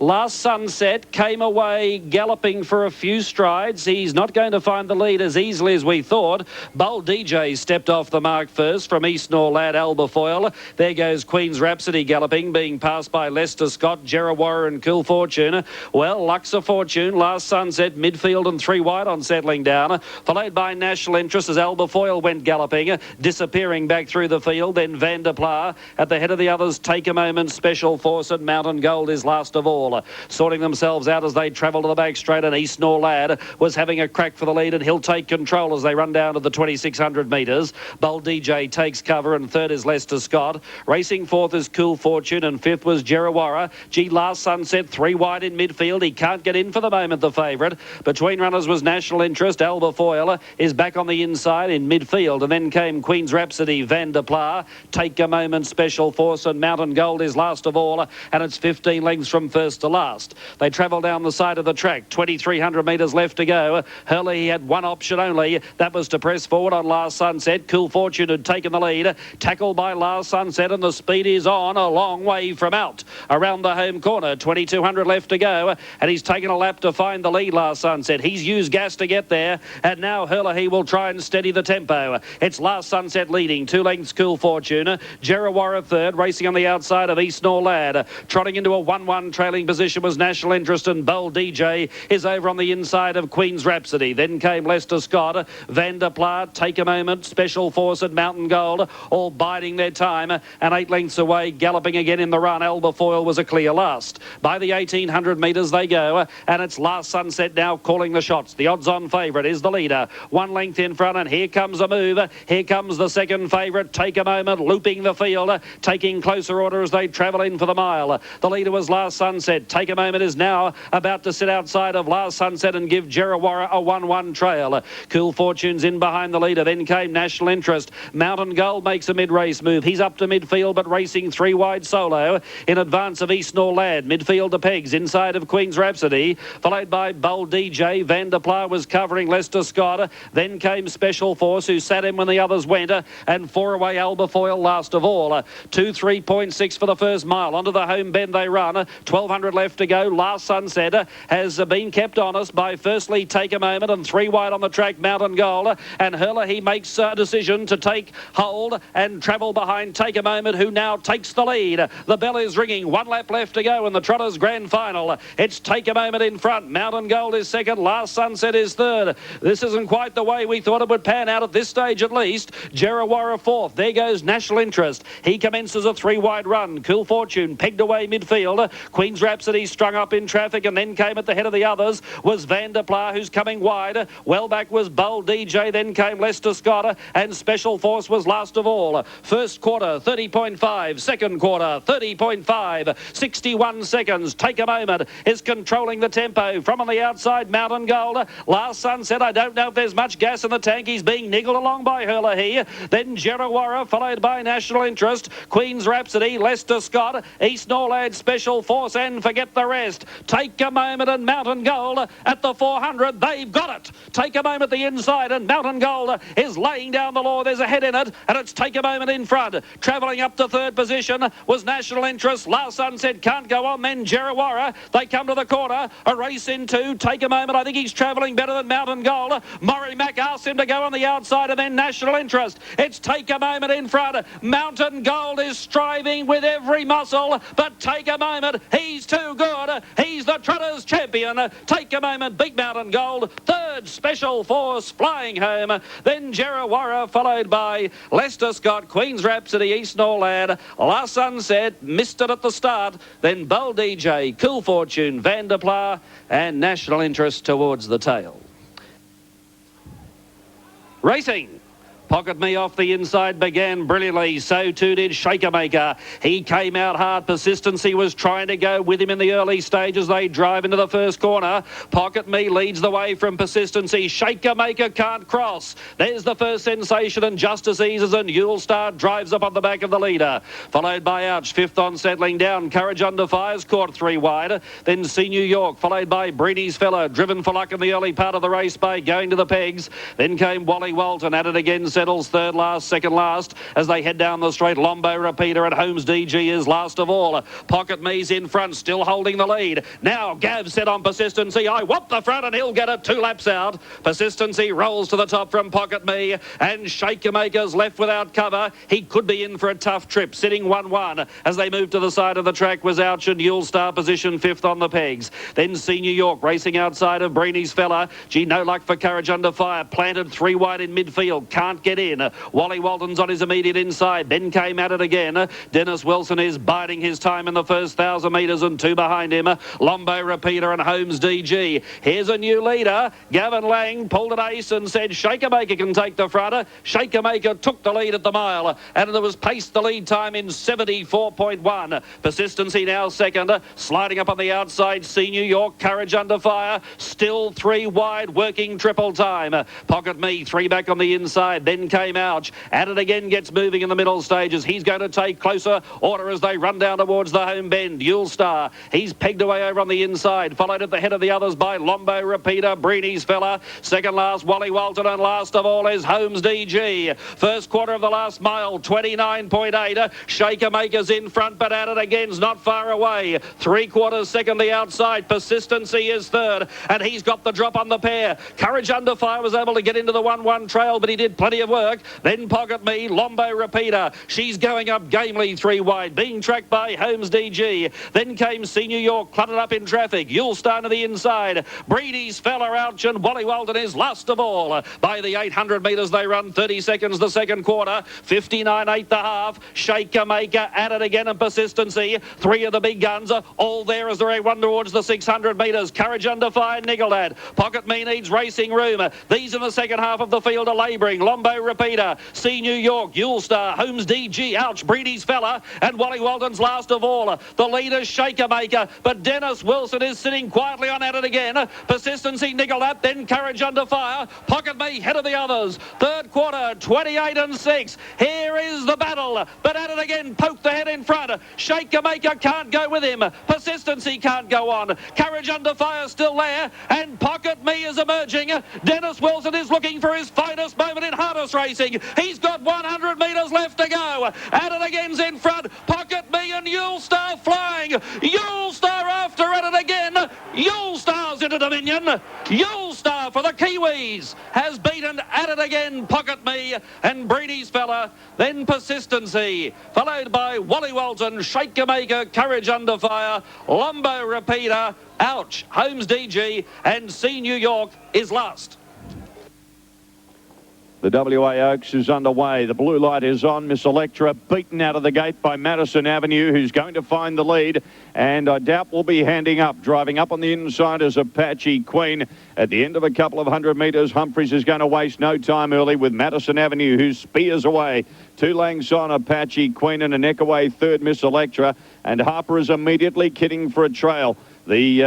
Last Sunset came away galloping for a few strides. He's not going to find the lead as easily as we thought. Bold DJ stepped off the mark first from East Norlad, Albafoyle. There goes Queen's Rhapsody galloping, being passed by Leicester Scott, Jerrawara and Cool Fortune. Well, Luxor Fortune, Last Sunset, midfield and 3 wide on settling down. Followed by National Interest as Albafoyle went galloping, disappearing back through the field. Then Van der Pla at the head of the others. Take a Moment, Special Force, and Mountain Gold is last of all. all. Sorting themselves out as they travel to the back straight, and East Nor Lad was having a crack for the lead, and he'll take control as they run down to the 2,600 metres. Bold DJ takes cover, and third is Lester Scott. Racing fourth is Cool Fortune, and fifth was Jerrawara. Last Sunset, three wide in midfield. He can't get in for the moment, the favourite. Between runners was National Interest. Alba Foyle is back on the inside in midfield, and then came Queen's Rhapsody, Van der Pla, Take a Moment, Special Force, and Mountain Gold is last of all, and it's 15 lengths from first to last. They travel down the side of the track, 2,300 metres left to go. Hurley had one option only, that was to press forward on Last Sunset. Cool Fortune had taken the lead, tackled by Last Sunset, and the speed is on, a long way from out. Around the home corner, 2,200 left to go, and he's taken a lap to find the lead. Last Sunset, he's used gas to get there, and now Hurley will try and steady the tempo. It's Last Sunset leading, 2 lengths Cool Fortune. Jerrawara third, racing on the outside of East Nor Lad. Trotting into a 1-1 trailing position was National Interest, and Bold DJ is over on the inside of Queen's Rhapsody. Then came Lester Scott, Van der Pla, Take a Moment, Special Force and Mountain Gold, all biding their time, and 8 lengths away, galloping again in the run. Alba Foyle was a clear last. By the 1,800 metres they go, and it's Last Sunset now calling the shots. The odds-on favourite is the leader. 1 length in front, and here comes a move. Here comes the second favourite, Take a Moment, looping the field, taking closer order as they travel in for the mile. The leader was Last Sunset. Take a Moment is now about to sit outside of Last Sunset and give Jerrawara a 1-1 trail. Cool Fortune's in behind the leader. Then came National Interest. Mountain Gold makes a mid-race move. He's up to midfield, but racing 3 wide solo in advance of East Nor Lad. Midfield to pegs inside of Queen's Rhapsody, followed by Bold DJ. Van der Pla was covering Lester Scott. Then came Special Force, who sat in when the others went, and 4 away Alba Foyle last of all. 2:3.6 for the first mile. Onto the home bend they run. 1,200 left to go. Last Sunset has been kept honest by firstly Take a Moment, and 3 wide on the track Mountain Gold, and Hurler he makes a decision to take hold and travel behind Take a Moment, who now takes the lead. The bell is ringing. 1 lap left to go in the Trotters Grand Final. It's Take a Moment in front. Mountain Gold is second. Last Sunset is third. This isn't quite the way we thought it would pan out at this stage at least. Jerrawara fourth. There goes National Interest. He commences a 3 wide run. Cool Fortune pegged away midfield. Queen's Rhapsody strung up in traffic, and then came at the head of the others was Van der Pla, who's coming wide. Well back was Bold DJ. Then came Lester Scott, and Special Force was last of all. First quarter 30.5. Second quarter 30.5. 61 seconds. Take a Moment is controlling the tempo from on the outside. Mountain Gold. Last Sunset, I don't know if there's much gas in the tank. He's being niggled along by Hurler here. Then Jerrawara, followed by National Interest. Queen's Rhapsody, Lester Scott, East Nor Lad, Special Force, and forget the rest. Take a Moment and Mountain Gold at the 400. They've got it. Take a Moment the inside, and Mountain Gold is laying down the law. There's a head in it, and it's Take a Moment in front. Travelling up to third position was National Interest. Last Sunset can't go on. Then Jerrawara. They come to the corner. A race in 2. Take a Moment. I think he's travelling better than Mountain Gold. Murray Mack asks him to go on the outside, and then National Interest. It's Take a Moment in front. Mountain Gold is striving with every muscle, but Take a Moment, he's too good. He's the Trotters champion. Take a Moment, Big Mountain Gold. Third, Special Force flying home. Then Jerrawara, followed by Lester Scott, Queen's Rhapsody, East Nor Lad. Last Sunset missed it at the start. Then Bold DJ, Cool Fortune, Van der Pla, and National Interest towards the tail. Racing. Pocket Me off the inside began brilliantly. So too did Shakamaker. He came out hard. Persistency was trying to go with him in the early stages. They drive into the first corner. Pocket Me leads the way from Persistency. Shakamaker can't cross. There's the first sensation, and Justice Eases, and Yulestar drives up on the back of the leader. Followed by Ouch. Fifth on settling down. Courage Under Fire's caught 3 wide. Then See New York, followed by Breeny's Fella, driven for luck in the early part of the race by going to the pegs. Then came Wally Walton. At it again, settles third last, second last as they head down the straight. Lombo Repeater at Holmes DG is last of all. Pocket Me's in front, still holding the lead. Now Gav set on Persistency. I want the front, and he'll get it 2 laps out. Persistency rolls to the top from Pocket Me, and Shakamaker's left without cover. He could be in for a tough trip, sitting 1-1 as they move to the side of the track. Was Ouch, and Yulestar position 5th on the pegs. Then See New York racing outside of Breeny's Fella. Gee, no luck for Courage Under Fire. Planted 3 wide in midfield. Can't get get in. Wally Walton's on his immediate inside. Then came at it again. Dennis Wilson is biding his time in the first 1,000 metres and two behind him. Lombo Repeater and Holmes DG. Here's a new leader. Gavin Lang pulled an ace and said Shakamaker can take the front. Shakamaker took the lead at the mile, and there was paced the lead time in 74.1. Persistency now second. Sliding up on the outside, See New York, Courage Under Fire. Still three wide, working triple time. Pocket Me, three back on the inside. Then came Ouch. At it again, gets moving in the middle stages. He's going to take closer order as they run down towards the home bend. Yulestar, he's pegged away over on the inside. Followed at the head of the others by Lombo Repeater, Breeny's fella. Second last, Wally Walton, and last of all is Holmes DG. First quarter of the last mile, 29.8. Shakamaker's in front, but at it again's not far away. 3/4 second the outside. Persistency is third, and he's got the drop on the pair. Courage Under Fire was able to get into the 1-1 trail, but he did plenty of work. Then Pocket Me, Lombo Repeater. She's going up gamely three wide, being tracked by Holmes DG. Then came See New York, cluttered up in traffic. Yulestar to the inside. Breedy's fella Ouch, and Wally Walton is last of all. By the 800 metres they run 30 seconds the second quarter. 59.8 the half. Shakamaker at it again, and Persistency. Three of the big guns are all there as they run towards the 600 metres. Courage Under Fire, Nigglad. Pocket Me needs racing room. These in the second half of the field are labouring. Lombo Repeater, See New York, Yulestar, Holmes DG, Ouch, Breedy's fella, and Wally Walton's last of all. The leader's Shakamaker, but Dennis Wilson is sitting quietly on at it again. Persistency, Nigglad, then Courage Under Fire. Pocket Me, head of the others. Third quarter, 28-6. Here is the battle, but at it again, poke the head in front. Shakamaker can't go with him. Persistency can't go on. Courage Under Fire still there, and Pocket Me is emerging. Dennis Wilson is looking for his finest moment in harness racing. He's got 100 metres left to go. At it again's in front. Pocket Me and Yulestar flying. Yulestar after at it again. Yulestar's into Dominion. Yulestar for the Kiwis has beaten at it again Pocket Me and Breedy's fella. Then Persistency, followed by Wally Walton, Shakamaker, Courage Under Fire, Lombo Repeater, Ouch, Holmes DG, and See New York is last. The WA Oaks is underway. The blue light is on. Miss Electra beaten out of the gate by Madison Avenue, who's going to find the lead. And I doubt will be handing up. Driving up on the inside is Apache Queen. At the end of a couple of 100 metres, Humphreys is going to waste no time early with Madison Avenue, who spears away. 2 lengths on Apache Queen, and a neck away third Miss Electra. And Harper is immediately kidding for a trail. The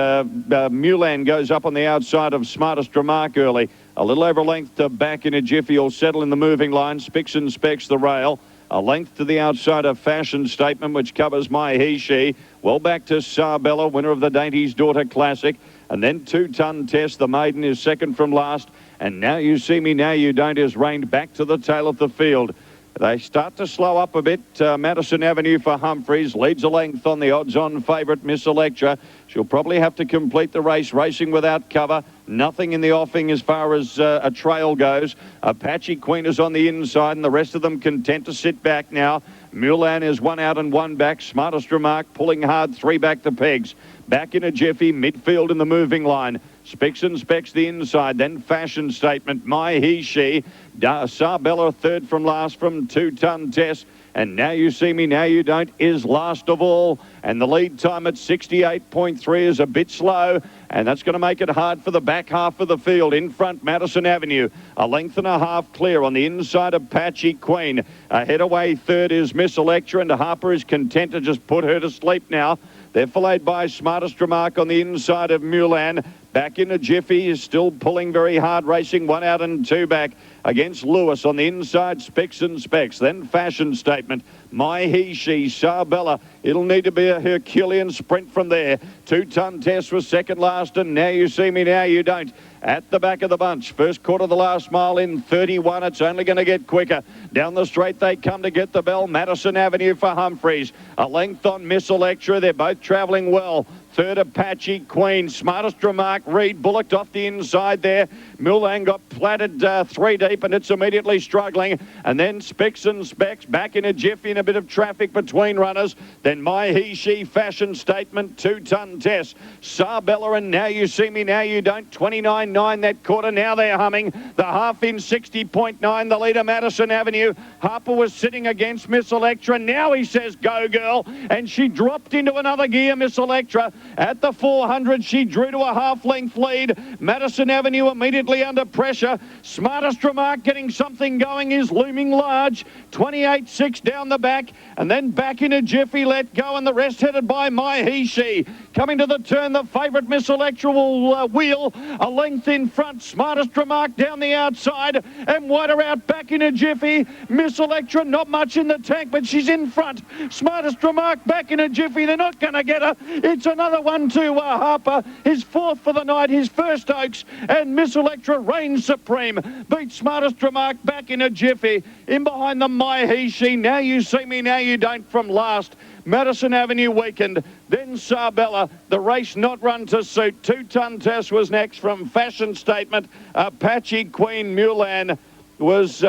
Mulan goes up on the outside of Smartest Remark early. A little over length to back in a jiffy. Will settle in the moving line. Spicks and Specs the rail. A length to the outside of Fashion Statement, which covers My He She. Well back to Sarbella, winner of the Dainty's Daughter Classic. And then 2 Ton Test. The maiden is second from last. And Now You See Me, Now You Don't is reined back to the tail of the field. They start to slow up a bit. Madison Avenue for Humphreys leads a length on the odds-on favourite Miss Electra. She'll probably have to complete the race, racing without cover. Nothing in the offing as far as a trail goes. Apache Queen is on the inside, and the rest of them content to sit back now. Mulan is 1 out and 1 back. Smartest Remark pulling hard, 3 back to pegs. Back in a jiffy, midfield in the moving line. Spicks and Specs the inside, then Fashion Statement, My He She. Sarbella third from last from 2 Ton Test. And Now You See Me, Now You Don't is last of all. And the lead time at 68.3 is a bit slow. And that's going to make it hard for the back half of the field. In front, Madison Avenue. A length and a half clear on the inside of Apache Queen. Ahead away third is Miss Electra, and Harper is content to just put her to sleep now. They're followed by Smartest Remark on the inside of Mulan. Back in a jiffy, is still pulling very hard, racing 1 out and 2 back against Lewis on the inside. Spicks and Specs, then Fashion Statement, My He She, Sarbella. It'll need to be a Herculean sprint from there. 2 Ton Test was second last, and Now You See Me, Now You Don't at the back of the bunch. First quarter of the last mile in 31. It's only going to get quicker. Down the straight they come to get the bell. Madison Avenue for Humphreys. A length on Miss Electra. They're both travelling well. Third, Apache Queen. Smartest Remark, Reed bullocked off the inside there. Mulan got platted 3 deep and it's immediately struggling. And then Spicks and Specs back in a jiffy in a bit of traffic between runners. Then My He She Fashion Statement, 2-ton Tess. Sarbella and Now You See Me, Now You Don't. 29.9 that quarter. Now they're humming. The half in 60.9. The leader, Madison Avenue. Harper was sitting against Miss Electra. Now he says, go girl. And she dropped into another gear, Miss Electra. At the 400, she drew to a half-length lead. Madison Avenue immediately under pressure. Smartest Remark getting something going is looming large. 28.6 down the back. And then back in a jiffy, Let Go. And the rest headed by My He She. Coming to the turn, the favourite Miss Electra will wheel a length in front. Smartest Remark down the outside. And wider out back in a jiffy. Miss Electra not much in the tank, but she's in front. Smartest Remark back in a jiffy. They're not going to get her. It's another one to Harper. His fourth for the night, his first Oaks. And Miss Electra reigns supreme. Beats Smartest Remark back in a jiffy. In behind them, My He She. Now You See Me, Now You Don't from last. Madison Avenue weakened. Then Sarbella. The race not run to suit. 2-ton Tess was next from Fashion Statement. Apache Queen Mulan was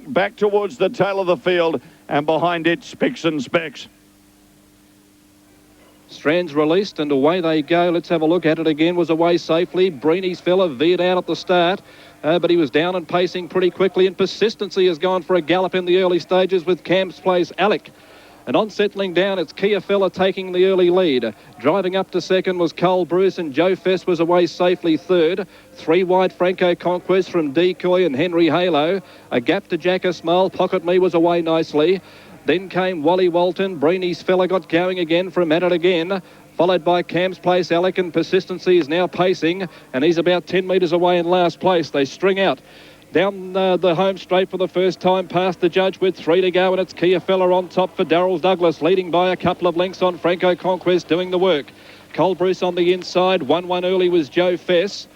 back towards the tail of the field. And behind it, Spicks and Specs. Strands released and away they go. Let's have a look at it again. Was away safely. Breeny's fella veered out at the start, but he was down and pacing pretty quickly. And Persistency has gone for a gallop in the early stages with Camps Place Alec. And on settling down, it's Kia Fella taking the early lead. Driving up to second was Cole Bruce, and Joe Fess was away safely third. 3 wide Franco Conquest from Decoy and Henry Halo. A gap to Jack A Smile. Pocket Me was away nicely. Then came Wally Walton. Breeny's fella got going again from Atitagain, followed by Cam's Place Alec, and Persistency is now pacing, and he's about 10 metres away in last place. They string out down the home straight for the first time past the judge with 3 to go, and it's Kia Fella on top for Darrell Douglas, leading by a couple of lengths on Franco Conquest doing the work. Cole Bruce on the inside. 1-1 early was Joe Fess.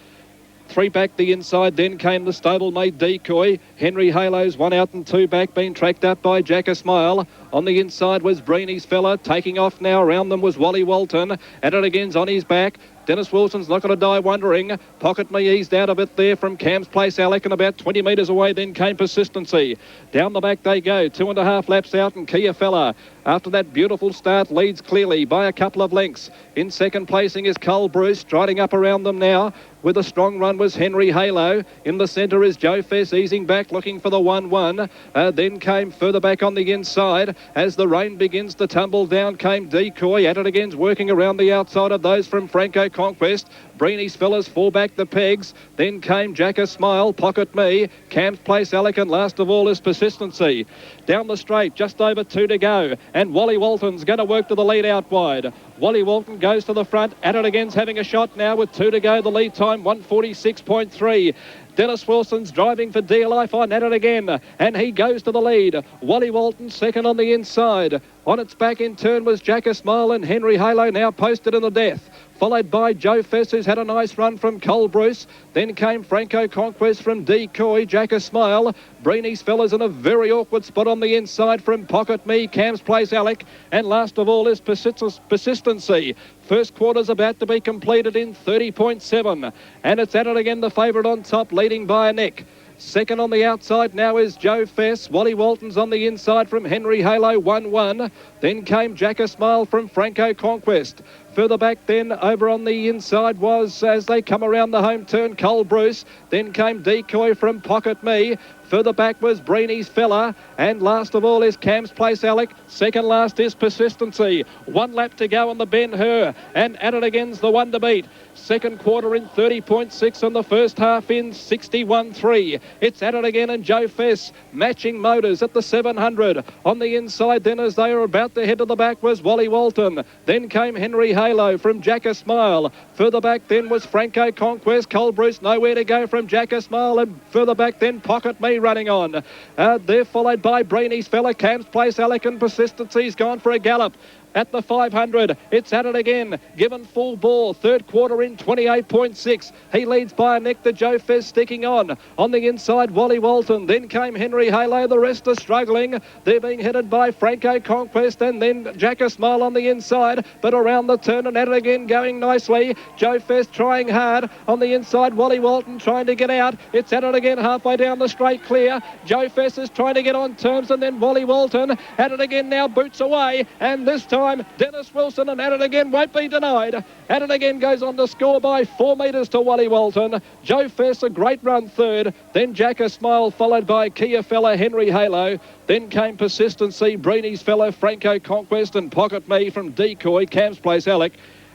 3 back the inside, then came the stablemate Decoy. Henry Halo's 1 out and 2 back, being tracked up by Jack A Smile. On the inside was Breeny's fella. Taking off now, around them was Wally Walton. At it again's on his back. Dennis Wilson's not going to die wondering. Pocket Me eased out a bit there from Cam's Place Alec, and about 20 metres away then came Persistency. Down the back they go, 2.5 laps out, and Kia Fella, after that beautiful start, leads clearly by a couple of lengths. In second placing is Cole Bruce, striding up around them now. With a strong run was Henry Halo. In the centre is Joe Fess, easing back, looking for the 1-1. Then came further back on the inside. As the rain begins to tumble down, came Decoy. At it again's working around the outside of those from Franco Conquest. Breeny's fellas fall back the pegs. Then came Jack A Smile, Pocket Me, Camps Place Alec, and last of all is Persistency. Down the straight, just over 2 to go. And Wally Walton's going to work to the lead out wide. Wally Walton goes to the front. At it again's having a shot now with 2 to go. The lead time 1:46.3. Dennis Wilson's driving for dear life on At It Again, and he goes to the lead. Wally Walton second on the inside. On its back in turn was Jack A Smile, and Henry Halo now posted in the death. Followed by Joe Fess, who's had a nice run from Cole Bruce. Then came Franco Conquest from Decoy, Jack A Smile. Breeny's fellas in a very awkward spot on the inside from Pocket Me, Cam's Place Alec. And last of all is Persistency. First quarter's about to be completed in 30.7. And it's At It Again, the favourite on top, leading by a neck. Second on the outside now is Joe Fess. Wally Walton's on the inside from Henry Halo, 1-1. Then came Jack A Smile from Franco Conquest. Further back then, over on the inside was, as they come around the home turn, Cole Bruce. Then came Decoy from Pocket Me. Further back was Breeny's fella. And last of all is Cam's Place Alec. Second last is Persistency. 1 lap to go on the Ben Hur. And At It Again's the one to beat. Second quarter in 30.6 and the first half in 61.3. It's At It Again and Joe Fess matching motors at the 700. On the inside then, as they are about to head to the back, was Wally Walton. Then came Henry Halo from Jack A Smile. Further back then was Franco Conquest. Cole Bruce nowhere to go from Jack A Smile. And further back then Pocket Me running on. They're followed by Breeny's fella, Cam's Place Alec, and Persistency's gone for a gallop. at the 500. It's at it again, given full ball. Third quarter in 28.6. He leads by a neck to Joe Fez sticking on. On the inside, Wally Walton. Then came Henry Halo. The rest are struggling. They're being headed by Franco Conquest and then Jack a Smile on the inside. But around the turn and at it again, going nicely. Joe Fez trying hard. On the inside, Wally Walton trying to get out. It's at it again, halfway down the straight clear. Joe Fez is trying to get on terms and then Wally Walton at it again now, boots away. And this time, Dennis Wilson and at it again won't be denied. At it again goes on to score by 4 metres to Wally Walton. Joe Fess a great run third. Then Jack a Smile followed by Kia fella Henry Halo. Then came Persistency, Breeny's fellow Franco Conquest and Pocket Me from Decoy, Cam's Place Alec.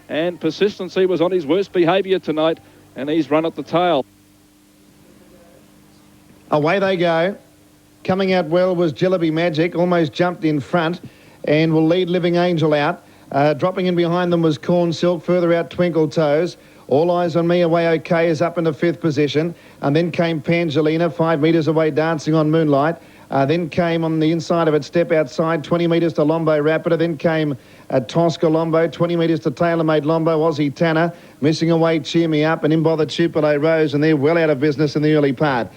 And Persistency was on his worst behaviour tonight and he's run at the tail. Away they go. Coming out well was Jillaby Magic, almost jumped in front and will lead Living Angel out. Dropping in behind them was Corn Silk, further out Twinkle Toes. All Eyes on Me Away OK is up into 5th position. And then came Pangelina, 5 metres away, Dancing on Moonlight. Then came on the inside of it, Step Outside, 20 metres to Lombo Rapida. Then came Tosca Lombo, 20 metres to Tailor-Made Lombo, Aussie Tanner. Missing away, Cheer Me Up, and in by the Tupelo Rose, and they're well out of business in the early part.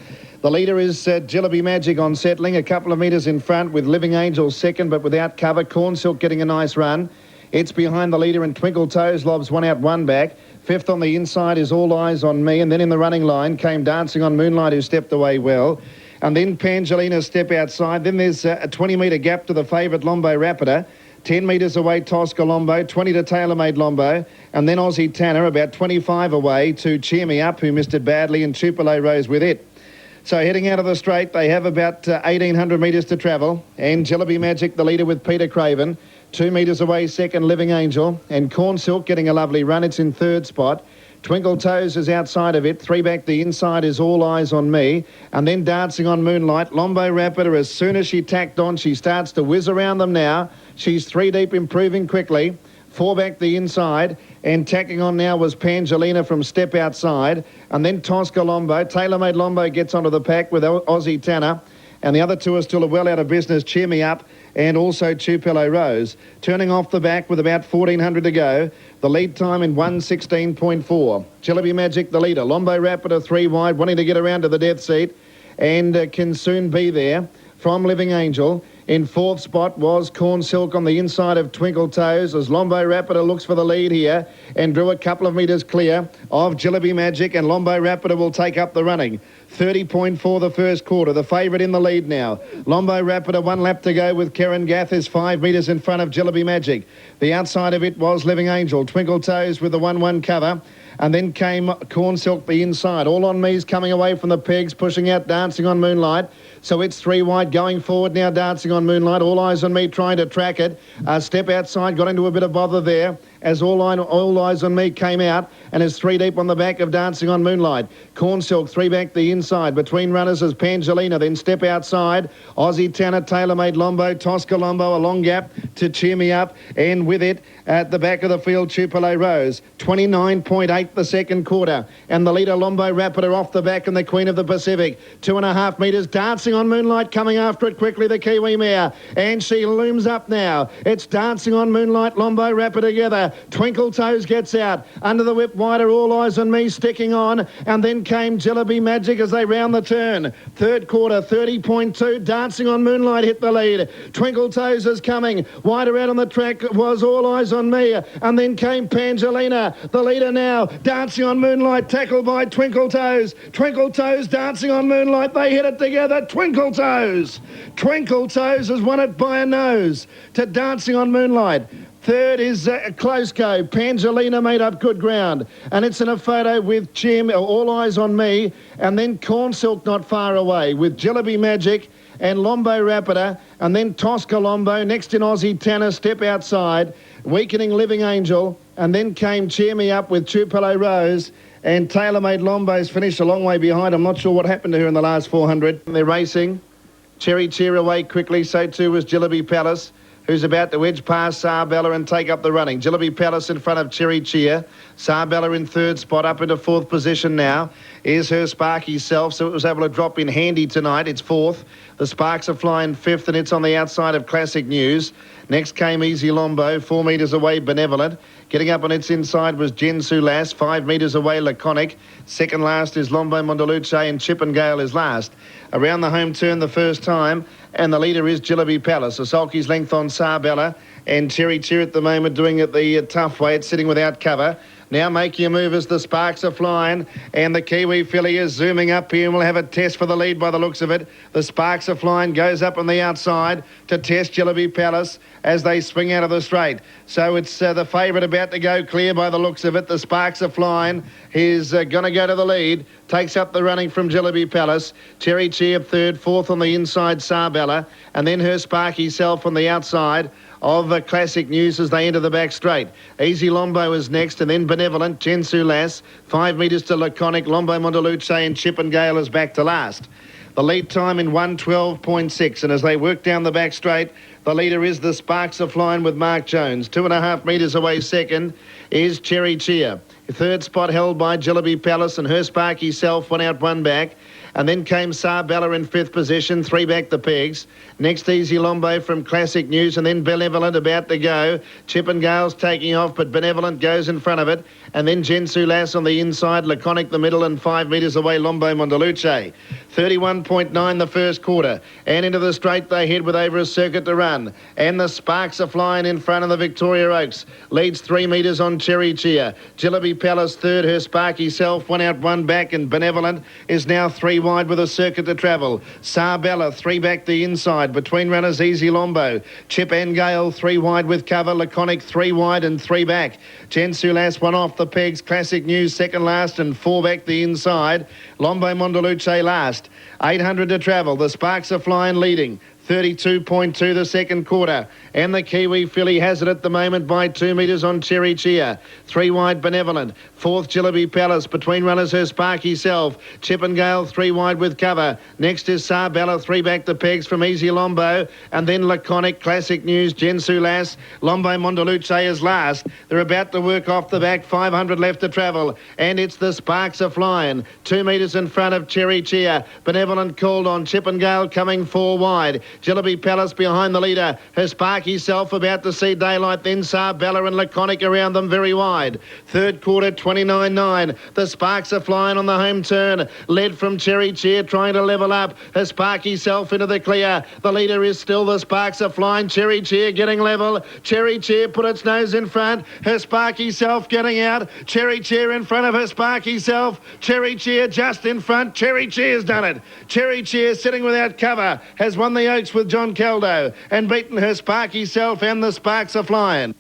The leader is Jillaby Magic on settling, a couple of metres in front with Living Angel second, but without cover. Corn Silk getting a nice run. It's behind the leader and Twinkle Toes lobs one out, one back. 5th on the inside is All Eyes on Me, and then in the running line came Dancing on Moonlight, who stepped away well. And then Pangelina Step Outside. Then there's a 20-metre gap to the favourite Lombo Rapida. 10 metres away, Tosca Lombo, 20 to Tailor-Made Lombo, and then Aussie Tanner about 25 away to Cheer Me Up, who missed it badly, and Tupelo Rose with it. So heading out of the straight, they have about 1,800 metres to travel. And Jillaby Magic, the leader with Peter Craven. 2 metres away, second Living Angel. And Corn Silk getting a lovely run. It's in third spot. Twinkle Toes is outside of it. 3 back the inside is All Eyes on Me. And then Dancing on Moonlight. Lombo Rapida, as soon as she tacked on, she starts to whiz around them now. She's 3 deep, improving quickly. 4 back the inside, and tacking on now was Pangelina from Step Outside, and then Tosca Lombo. Tailor-Made Lombo gets onto the pack with Aussie Tanner, and the other two are still well out of business, Cheer Me Up and also Tupelo Rose. Turning off the back with about 1,400 to go. The lead time in 1:16.4. Jillaby Magic the leader. Lombo Rapida 3 wide, wanting to get around to the death seat, and can soon be there from Living Angel. In 4th spot was Corn Silk on the inside of Twinkle Toes as Lombo Rapida looks for the lead here and drew a couple of metres clear of Jillaby Magic, and Lombo Rapida will take up the running. 30.4 the first quarter, the favourite in the lead now. Lombo Rapida 1 lap to go with Karen Gath is 5 metres in front of Jillaby Magic. The outside of it was Living Angel. Twinkle Toes with the 1-1 cover. And then came Corn Silk the inside. All on Me's coming away from the pegs, pushing out Dancing on Moonlight. So it's 3 wide going forward now, Dancing on Moonlight. All Eyes on Me trying to track it. Step Outside got into a bit of bother there as All Eyes on Me came out and is 3 deep on the back of Dancing on Moonlight. Corn Silk 3 back the inside. Between runners is Pangelina, then Step Outside. Aussie Tanner, Tailor-Made Lombo, Tosca Lombo, a long gap to Cheer Me Up, and with it at the back of the field, Tupelo Rose. 29.8 the second quarter, and the leader Lombo Rapida off the back and the Queen of the Pacific. 2.5 metres, Dancing on Moonlight coming after it quickly, the Kiwi mare, and she looms up now. It's Dancing on Moonlight, Lombo Rapida together. Twinkle Toes gets out under the whip wider, All Eyes on Me sticking on, and then came Jillaby Magic as they round the turn. Third quarter, 30.2, Dancing on Moonlight hit the lead. Twinkle Toes is coming wider out on the track was All Eyes on Me, and then came Pangelina, the leader now. Dancing on Moonlight tackled by Twinkle Toes. Twinkle Toes, Dancing on Moonlight, they hit it together. Twinkle Toes has won it by a nose to Dancing on Moonlight. Third is a close go. Pangelina made up good ground. And it's in a photo with All Eyes on Me, and then Corn Silk not far away with Jillaby Magic and Lombo Rapida, and then Tosca Lombo. Next in Aussie Tanner, Step Outside. Weakening Living Angel, and then came Cheer Me Up with Tupelo Rose, and Tailor-Made Lombo's finished a long way behind. I'm not sure what happened to her in the last 400. They're racing. Cherry Cheer away quickly, so too was Jillaby Palace, who's about to edge past Sarbella and take up the running. Jillaby Palace in front of Cherry Cheer. Sarbella in third spot, up into 4th position now. Here's her Sparky Self, so it was able to drop in handy tonight. It's 4th. The Sparks are flying 5th, and it's on the outside of Classic News. Next came Easy Lombo, 4 metres away, Benevolent. Getting up on its inside was Jensu Lass, 5 metres away, Laconic. Second last is Lombo Mondaluce, and Chippendale is last. Around the home turn the first time, and the leader is Jillaby Palace. A sulky's length on Sarbella, and Cherry Cheer at the moment doing it the tough way. It's sitting without cover. Now make your move as the sparks are flying, and the Kiwi filly is zooming up here, and we'll have a test for the lead by the looks of it. The sparks are flying, goes up on the outside to test Jillaby Palace as they swing out of the straight. So it's the favourite about to go clear by the looks of it. The sparks are flying. He's going to go to the lead. Takes up the running from Jillaby Palace. Cherry Cheer third, fourth on the inside, Sarbella, and then her Sparky Self on the outside of Classic News as they enter the back straight. Easy Lombo is next, and then Benevolent, Jensu Lass, 5 metres to Laconic, Lombo Mondaluce, and Chippendale is back to last. The lead time in 1:12.6, and as they work down the back straight, the leader is the Sparks Are Flying with Mark Jones. 2.5 metres away second is Cherry Cheer. Third spot held by Jillaby Palace, and her Sparky Self, 1 out, 1 back. And then came Sarbella in fifth position, 3 back the pegs. Next, Easy Lombo from Classic News, and then Benevolent about to go. Chippendale's taking off, but Benevolent goes in front of it. And then Jensu Lass on the inside, Laconic the middle, and 5 metres away, Lombo Mondaluce. 31.9 the first quarter. And into the straight they head with over a circuit to run. And the Sparks Are Flying in front of the Victoria Oaks. Leads 3 metres on Cherry Cheer. Jillaby Palace third, her Sparky Self, 1 out, 1 back, and Benevolent is now 3 wide with a circuit to travel. Sarbella 3 back the inside. Between runners, Easy Lombo. Chip and Gale 3 wide with cover. Laconic 3 wide and 3 back. Jensu Lass 1 off the pegs. Classic News second last and 4 back the inside. Lombo Mondaluce last. 800 to travel. The Sparks Are Flying leading. 32.2 the second quarter. And the Kiwi filly has it at the moment by 2 metres on Cherry Cheer. 3 wide Benevolent. Fourth Jillaby Palace. Between runners her Sparky Self. Chippendale 3 wide with cover. Next is Sarbella 3 back the pegs from Easy Lombo. And then Laconic, Classic News, Jensu Lass. Lombo Mondaluce is last. They're about to work off the back. 500 left to travel. And it's the Sparks Are Flying. 2 metres in front of Cherry Cheer. Benevolent called on. Chippendale coming 4 wide. Jillaby Palace behind the leader. Her Sparky Self about to see daylight. Then Sarbella and Laconic around them very wide. Third quarter, 29.9. The Sparks Are Flying on the home turn. Led from Cherry Cheer, trying to level up. Her Sparky Self into the clear. The leader is still the Sparks Are Flying. Cherry Cheer getting level. Cherry Cheer put its nose in front. Her Sparky Self getting out. Cherry Cheer in front of her Sparky Self. Cherry Cheer just in front. Cherry Cheer's done it. Cherry Cheer sitting without cover has won the Oaks with John Caldo and beaten her Sparky Self, and the Sparks Are Flying.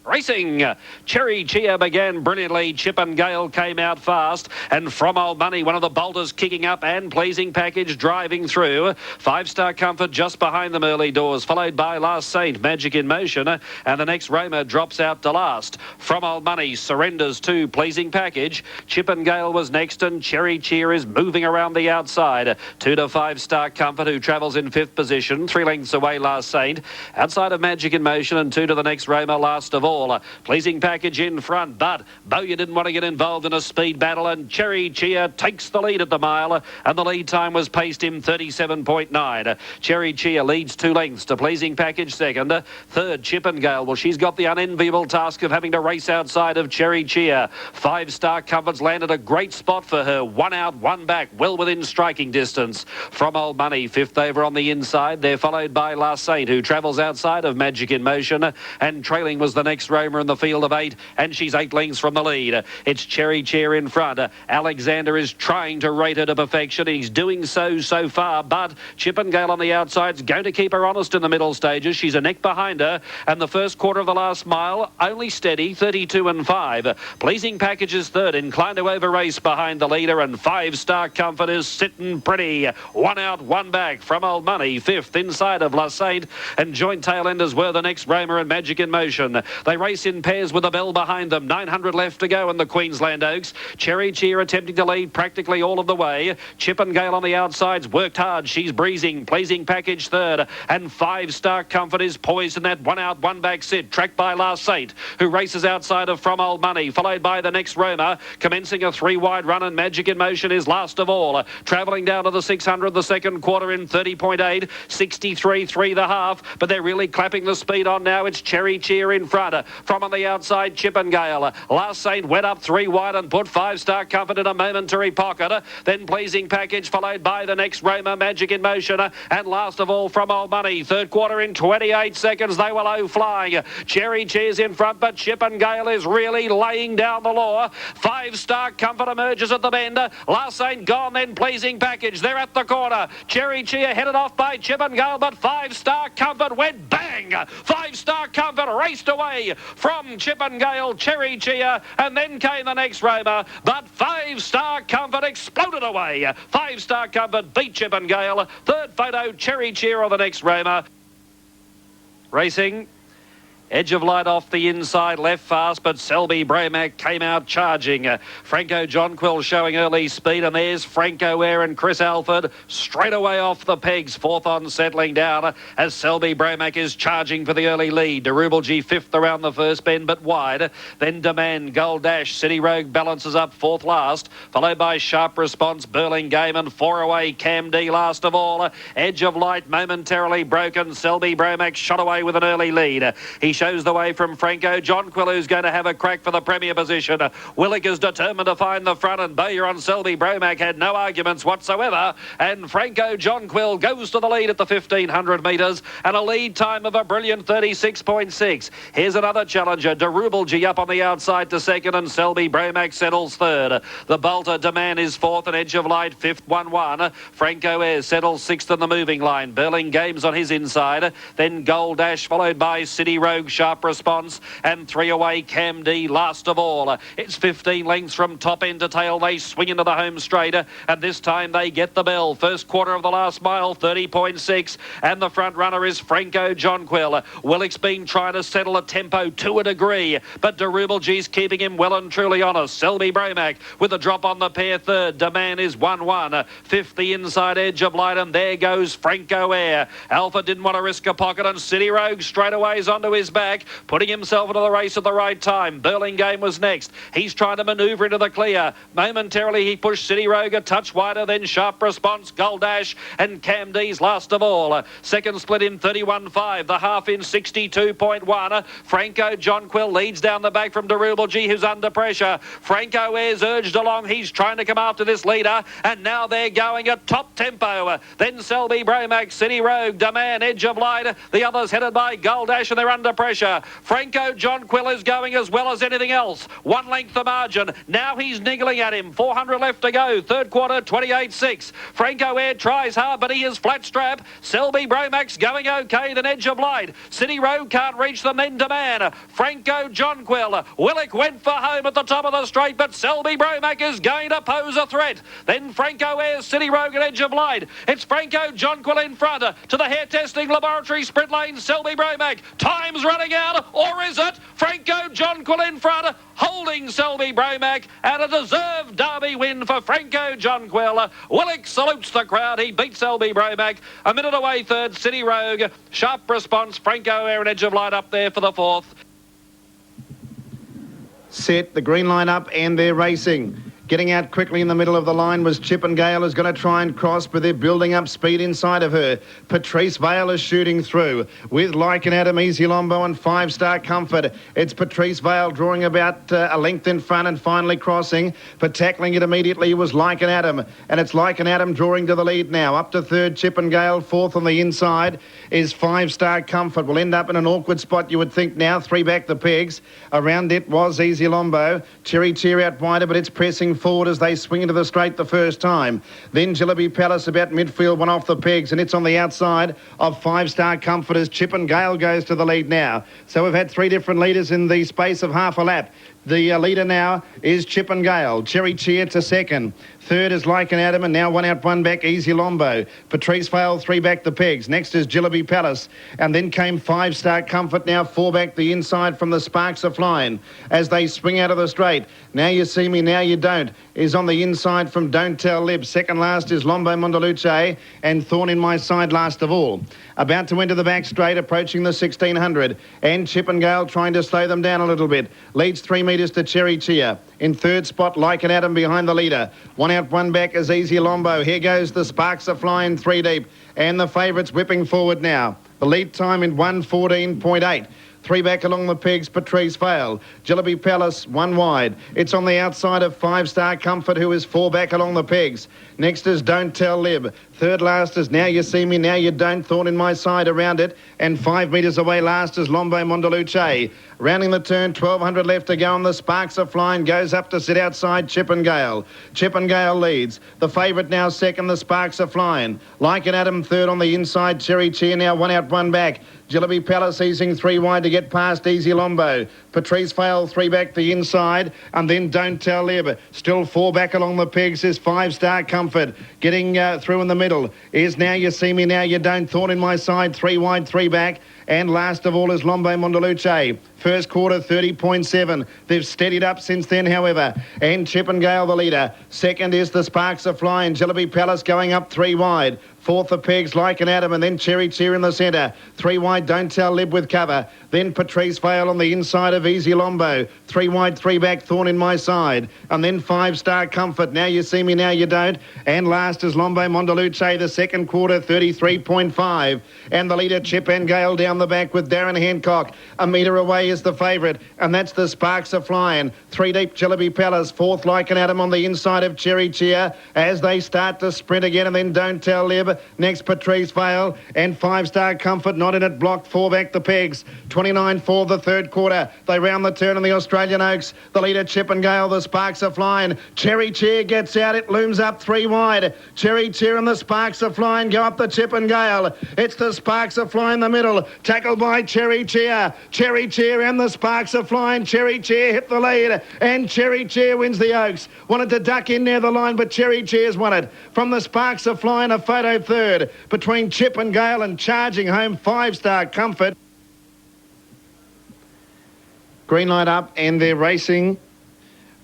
Racing. Cherry Cheer began brilliantly. Chippendale came out fast. And From Old Money, one of the bolters kicking up, and Pleasing Package driving through. 5-Star Comfort just behind them early doors, followed by Last Saint, Magic in Motion. And the next Roma drops out to last. From Old Money surrenders to Pleasing Package. Chippendale was next, and Cherry Cheer is moving around the outside. 2 to 5-Star Comfort, who travels in 5th position. 3 lengths away, Last Saint. Outside of Magic in Motion, and 2 to the next Roma, last of all. Pleasing Package in front, but Bowyer didn't want to get involved in a speed battle, and Cherry Cheer takes the lead at the mile, and the lead time was paced in 37.9. Cherry Cheer leads 2 lengths to Pleasing Package second. Third, Chippendale. Well, she's got the unenviable task of having to race outside of Cherry Cheer. 5-Star Comfort's landed a great spot for her. 1 out, 1 back, well within striking distance. From Old Money, 5th over on the inside. They're followed by Last Saint, who travels outside of Magic in Motion, and trailing was the next Roma in the field of 8, and she's 8 lengths from the lead. It's Cherry Cheer in front. Alexander is trying to rate her to perfection. He's doing so far, but Chippendale on the outside's going to keep her honest in the middle stages. She's a neck behind her, and the first quarter of the last mile only steady, 32 and 5. Pleasing Package is third, inclined to over race behind the leader, and 5-Star Comfort is sitting pretty. 1 out, 1 back. From Old Money, 5th inside of La Saint, and joint tail enders were the next Roma and Magic in Motion. They They race in pairs with a bell behind them. 900 left to go in the Queensland Oaks. Cherry Cheer attempting to lead practically all of the way. Chippendale on the outsides worked hard. She's breezing. Pleasing Package third. And 5 Star Comfort is poised in that one out, one back sit. Tracked by La Saint, who races outside of From Old Money. Followed by the next Roma. Commencing a 3-wide run, and Magic in Motion is last of all. Travelling down to the 600 the second quarter in 30.8. 63.3 the half. But they're really clapping the speed on now. It's Cherry Cheer in front. From on the outside, Chippendale. La Saint went up 3 wide and put 5 Star Comfort in a momentary pocket. Then Pleasing Package, followed by the next Roma, Magic in Motion, and last of all From Old Money. Third quarter in 28 seconds. They were low flying. Cherry Cheer's in front, but Chippendale is really laying down the law. 5 Star Comfort emerges at the bend. La Saint gone, then Pleasing Package. They're at the corner. Cherry Cheer headed off by Chippendale, but 5 Star Comfort went bang. 5 Star Comfort raced away from Chippendale, Cherry Cheer, and then came the next Roma, but 5 Star Comfort exploded away. 5 Star Comfort beat Chippendale. Third photo, Cherry Cheer on the next Roma. Racing. Edge of Light off the inside, left fast, but Selby Braymack came out charging. Franco Jonquil showing early speed, and there's Franco Air and Chris Alford straight away off the pegs. Fourth on settling down as Selby Braymack is charging for the early lead. Derubal G fifth around the first bend, but wide. Then Demand, Gold Dash, City Rogue balances up fourth last, followed by Sharp Response, Burling Game, and 4 away Cam D last of all. Edge of Light momentarily broken. Selby Braymack shot away with an early lead. He shows the way from Franco Jonquil, who's going to have a crack for the premier position. Willick is determined to find the front, and Bowyer on Selby Braymack had no arguments whatsoever. And Franco Jonquil goes to the lead at the 1,500 metres, and a lead time of a brilliant 36.6. Here's another challenger, Derubal G up on the outside to second, and Selby Braymack settles third. The Bolter Demand is fourth, and Edge of Light fifth, 1-1. Franco Air settles sixth in the moving line. Burling Games on his inside. Then Gold Dash, followed by City Rogue, Sharp Response, and 3 away Cam D last of all. It's 15 lengths from top end to tail. They swing into the home straight, and this time they get the bell. First quarter of the last mile, 30.6, and the front runner is Franco Jonquil. Willick's been trying to settle a tempo to a degree, but Derubal G's keeping him well and truly honest. Selby Braymack with a drop on the pair third. Demand is 1-1. Fifth, the inside Edge of Light, and there goes Franco Air. Alpha didn't want to risk a pocket, and City Rogue straight away is onto his back, putting himself into the race at the right time. Burling Game was next. He's trying to manoeuvre into the clear. Momentarily, he pushed City Rogue a touch wider, then Sharp Response, Gold Dash, and Cam D's last of all. Second split in 31.5, the half in 62.1. Franco Jonquil leads down the back from Derubal G, who's under pressure. Franco Air's urged along. He's trying to come after this leader, and now they're going at top tempo. Then Selby Braymack, City Rogue, Demand, Edge of Light. The others headed by Gold Dash, and they're under pressure. Franco Jonquil is going as well as anything else. 1 length the margin. Now he's niggling at him. 400 left to go. Third quarter, 28.6. Franco Air tries hard, but he is flat strap. Selby Braymack's going okay. Then Edge of Light. City Road can't reach them. Then Demand. Franco Jonquil. Willick went for home at the top of the straight, but Selby Braymack is going to pose a threat. Then Franco Air, City Road and Edge of Light. It's Franco Jonquil in front to the hair testing laboratory sprint lane. Selby Braymack. Time's running out, or is it? Franco Jonquil in front, holding Selby Braymack, and a deserved derby win for Franco Jonquil. Willick salutes the crowd. He beat Selby Braymack. A minute away third, City Rogue. Sharp Response, Franco Air and Edge of Light up there for the fourth. Set the green line up, and they're racing. Getting out quickly in the middle of the line was Chippendale, who's going to try and cross, but they're building up speed inside of her. Patrice Vale is shooting through with Like an Adam, Easy Lombo and 5 Star Comfort. It's Patrice Vale drawing about a length in front and finally crossing, but tackling it immediately was Like an Adam, and it's Like an Adam drawing to the lead now. Up to third, Chippendale. Fourth on the inside is 5 Star Comfort. Will end up in an awkward spot, you would think now. 3 back the pegs. Around it was Easy Lombo. Cherry Cheer out wider, but it's pressing forward as they swing into the straight the first time. Then Jillaby Palace about midfield, one off the pegs, and it's on the outside of 5 Star Comfort as Chippendale goes to the lead now. So we've had 3 different leaders in the space of half a lap. The leader now is Chippendale. Cherry Cheer to second. Third is Like an Adam, and now one out, one back, Easy Lombo. Patrice Vale, three back the Pigs. Next is Jillaby Palace, and then came 5 Star Comfort, now 4 back the inside from the Sparks Are Flying as they swing out of the straight. Now You See Me, Now You Don't is on the inside from Don't Tell Lib. Second last is Lombo Mondaluce, and Thorn in My Side last of all. About to enter the back straight, approaching the 1600, and Chippendale trying to slow them down a little bit. Leads 3 metres to Cherry Cheer. In third spot, Like an Adam behind the leader. One out, one back is Easy Lombo. Here goes the Sparks Are Flying 3 deep, and the favourites whipping forward now. The lead time in 1:14.8. 3 back along the Pigs, Patrice Vale. Jillaby Palace, 1 wide. It's on the outside of 5 Star Comfort, who is 4 back along the Pigs. Next is Don't Tell Lib. Third last is Now You See Me, Now You Don't. Thorn in My Side around it. And 5 metres away last is Lombo Mondaluce. Rounding the turn, 1200 left to go, and the Sparks Are Flying goes up to sit outside Chippendale. Chippendale leads. The favourite now second, the Sparks Are Flying. Like an Adam third on the inside, Cherry Cheer now 1 out, 1 back. Jillaby Palace easing 3 wide to get past Easy Lombo. Patrice Vale 3 back the inside, and then Don't Tell Lib. Still 4 back along the Pigs is 5 Star Comfort. Getting through in the middle is Now You See Me, Now You Don't. Thorn in My Side, 3 wide, 3 back. And last of all is Lombo Mondaluce. First quarter, 30.7. They've steadied up since then, however. And Chippendale, the leader. Second is the Sparks Are Flying. Jillaby Palace going up 3 wide. Fourth, the Pigs, Like an Adam, and then Cherry Cheer in the centre. 3 wide, Don't Tell Lib with cover. Then Patrice Vale on the inside of Easy Lombo. 3 wide, 3 back, Thorn in My Side. And then 5 Star Comfort. Now You See Me, Now You Don't. And last is Lombo Mondaluce, the second quarter, 33.5. And the leader, Chippendale, down the back with Darren Hancock. A metre away is the favourite, and that's the Sparks Are Flying. 3 deep, Jillaby Palace. Fourth, Like an Adam on the inside of Cherry Cheer as they start to sprint again, and then Don't Tell Lib. Next, Patrice Vale, and 5 Star Comfort not in it, blocked 4 back the Pigs. 29 for the third quarter. They round the turn on the Australian Oaks. The leader, Chippendale, the Sparks Are Flying. Cherry Cheer gets out, it looms up 3 wide. Cherry Cheer and the Sparks Are Flying go up the Chippendale. It's the Sparks Are Flying the middle, tackled by Cherry Cheer. Cherry Cheer and the Sparks Are Flying. Cherry Cheer hit the lead, and Cherry Cheer wins the Oaks. Wanted to duck in near the line, but Cherry Cheer's won it. From the Sparks Are Flying, a photo third between Chippendale and charging home 5 Star Comfort. Green light up, and they're racing,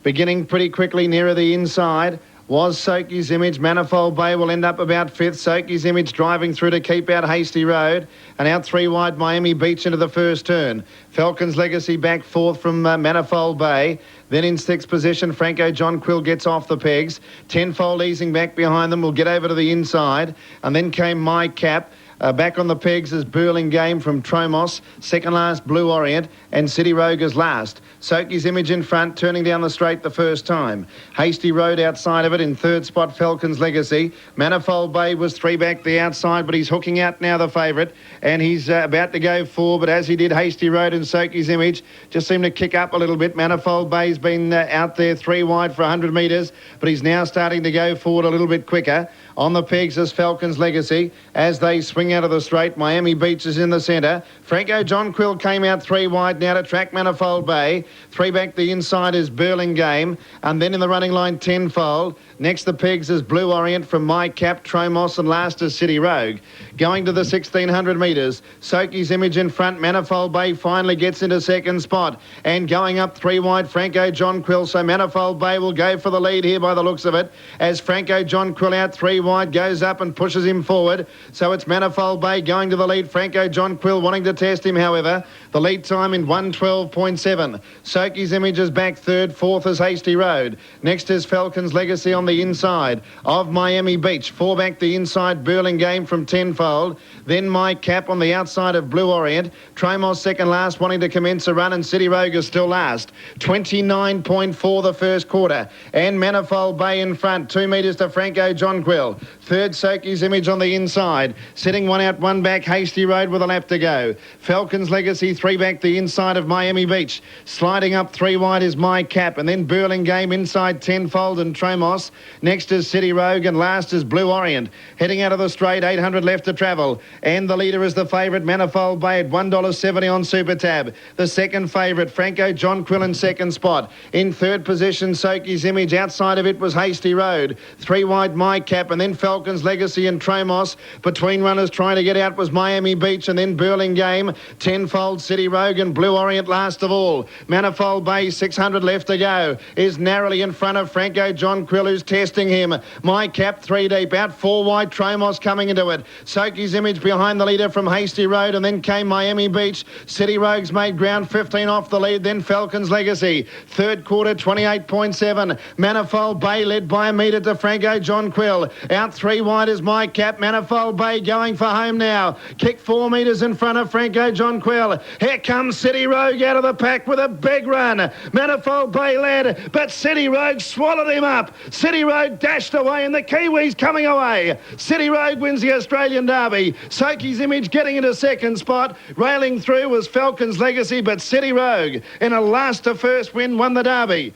beginning pretty quickly nearer the inside. Was Soakie's Image. Manifold Bay will end up about 5th. Soakie's Image driving through to keep out Hasty Road, and out 3 wide Miami Beach into the first turn. Falcon's Legacy back 4th from Manifold Bay. Then in 6th position, Franco John Quill gets off the pegs. Tenfold easing back behind them will get over to the inside, and then came My Cap. Back on the pegs is Burlingame from Tromos. Second last, Blue Orient. And City Rogue is last. Soakie's Image in front, turning down the straight the first time. Hasty Road outside of it. In third spot, Falcon's Legacy. Manifold Bay was 3 back the outside, but he's hooking out now, the favourite. And he's about to go 4, but as he did, Hasty Road and Soakie's Image just seemed to kick up a little bit. Manifold Bay's been out there 3 wide for 100 metres, but he's now starting to go forward a little bit quicker. On the pegs is Falcon's Legacy. As they swing out of the straight, Miami Beach is in the centre. Franco John Quill came out 3 wide now to track Manifold Bay. 3 back the inside is Burlingame. And then in the running line, Tenfold. Next the pegs is Blue Orient from My Cap, Tromos, and last is City Rogue. Going to the 1600 metres, Soakie's Image in front. Manifold Bay finally gets into second spot. And going up 3 wide, Franco John Quill. So Manifold Bay will go for the lead here by the looks of it, as Franco John Quill out 3 wide goes up and pushes him forward. So it's Manifold Bay going to the lead. Franco John Quill wanting to test him, however. The lead time in 1:12.7. Soakie's Image is back third. Fourth is Hasty Road. Next is Falcon's Legacy on the inside of Miami Beach. 4 back the inside, Burlingame from Tenfold. Then My Cap on the outside of Blue Orient. Tromos second last, wanting to commence a run, and City Rogue is still last. 29.4 the first quarter. And Manifold Bay in front. 2 metres to Franco John Quill. well. Third, Soki's Image on the inside. Setting one out, one back, Hasty Road with a lap to go. Falcon's Legacy, three back the inside of Miami Beach. Sliding up three wide is My Cap, and then Burlingame inside Tenfold and Tromos. Next is City Rogue, and last is Blue Orient. Heading out of the straight, 800 left to travel. And the leader is the favourite, Manifold Bay, at $1.70 on Super Tab. The second favourite, Franco John Quill, in second spot. In third position, Soki's Image. Outside of it was Hasty Road. Three wide, My Cap, and then Falcon's Legacy and Tromos. Between runners trying to get out was Miami Beach, and then Burlingame. Tenfold, City Rogue, and Blue Orient last of all. Manifold Bay, 600 left to go, is narrowly in front of Franco John Quill, who's testing him. My Cap, three deep, out four wide, Tromos coming into it. Soki's Image behind the leader from Hasty Road, and then came Miami Beach. City Rogues made ground, 15 off the lead, then Falcon's Legacy. Third quarter, 28.7. Manifold Bay led by a metre to Franco John Quill. Out three wide is My Cap. Manifold Bay going for home now. Kick 4 metres in front of Franco John Quill. Here comes City Rogue out of the pack with a big run. Manifold Bay led, but City Rogue swallowed him up. City Rogue dashed away, and the Kiwis coming away. City Rogue wins the Australian Derby. Soki's Image getting into second spot. Railing through was Falcon's Legacy, but City Rogue, in a last to first win, won the Derby.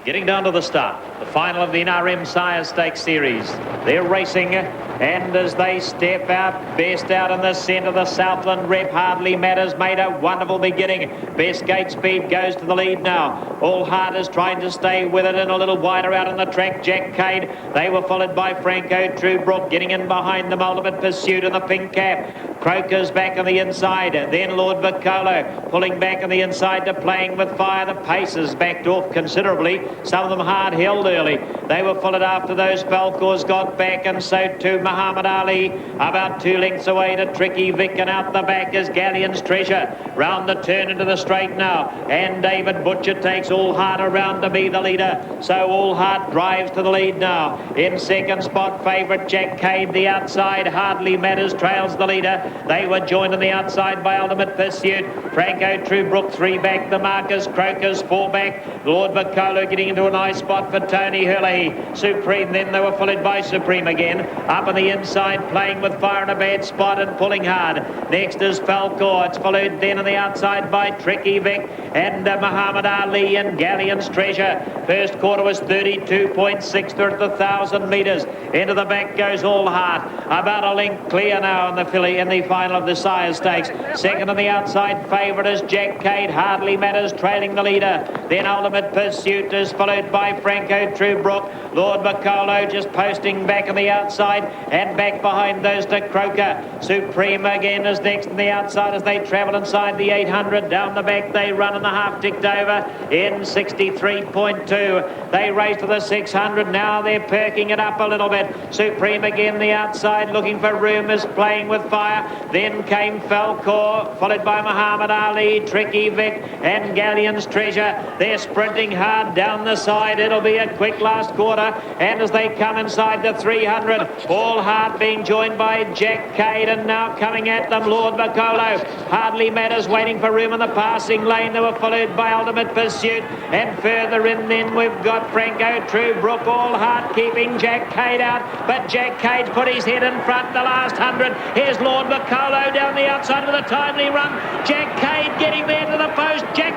Getting down to the start, the final of the NRM Sire Stakes Series. They're racing, and as they step out, best out in the centre, the Southland Rep Hardly Matters made a wonderful beginning. Best Gate Speed goes to the lead now. All Heart is trying to stay with it, and a little wider out on the track, Jack Cade. They were followed by Franco Truebrook, getting in behind them, Ultimate Pursuit in the pink cap. Croker's back on the inside, then Lord Vicolo pulling back on the inside to Playing with Fire. The Pacers backed off considerably. Some of them hard held early. They were followed after those. Falcors got back, and so too Muhammad Ali. About 2 lengths away to Tricky Vic, and out the back is Galleon's Treasure. Round the turn into the straight now, and David Butcher takes All Heart around to be the leader. So All Heart drives to the lead now. In second spot, favourite Jack Cade. The outside, Hardly Matters trails the leader. They were joined on the outside by Ultimate Pursuit. Franco Truebrook 3 back. The Marcus Crokers 4 back. Lord Vicolo getting into a nice spot for Tony Hurley. Supreme, then they were followed by Supreme again. Up on the inside, Playing with Fire in a bad spot and pulling hard. Next is Falcor. It's followed then on the outside by Tricky Vic and Muhammad Ali and Galleon's Treasure. First quarter was 32.6 at the 1,000 metres. Into the back goes All Heart. About a length clear now in the filly in the final of the Sire Stakes. Second on the outside favourite is Jack Cade. Hardly Matters trailing the leader. Then Ultimate Pursuit is followed by Franco Truebrook. Lord Vicolo just posting back on the outside, and back behind those to Croker. Supreme again is next on the outside as they travel inside the 800. Down the back they run, and the half ticked over in 63.2. They race to the 600. Now they're perking it up a little bit. Supreme again the outside, looking for room, is Playing with Fire. Then came Falcor, followed by Muhammad Ali, Tricky Vic and Galleon's Treasure. They're sprinting hard down the side. It'll be a quick last quarter, and as they come inside the 300, All Heart being joined by Jack Cade, and now coming at them Lord Vicolo. Hardly Matters waiting for room in the passing lane. They were followed by Ultimate Pursuit, and further in then we've got Franco Truebrook. All Heart keeping Jack Cade out, but Jack Cade put his head in front the last 100. Here's Lord Vicolo down the outside with a timely run. Jack Cade getting there to the post. Jack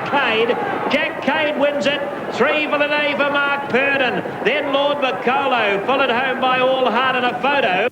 Cade wins it. 3 for the day for Mark Purdon. Then Lord Vicolo, followed home by All Heart in a photo.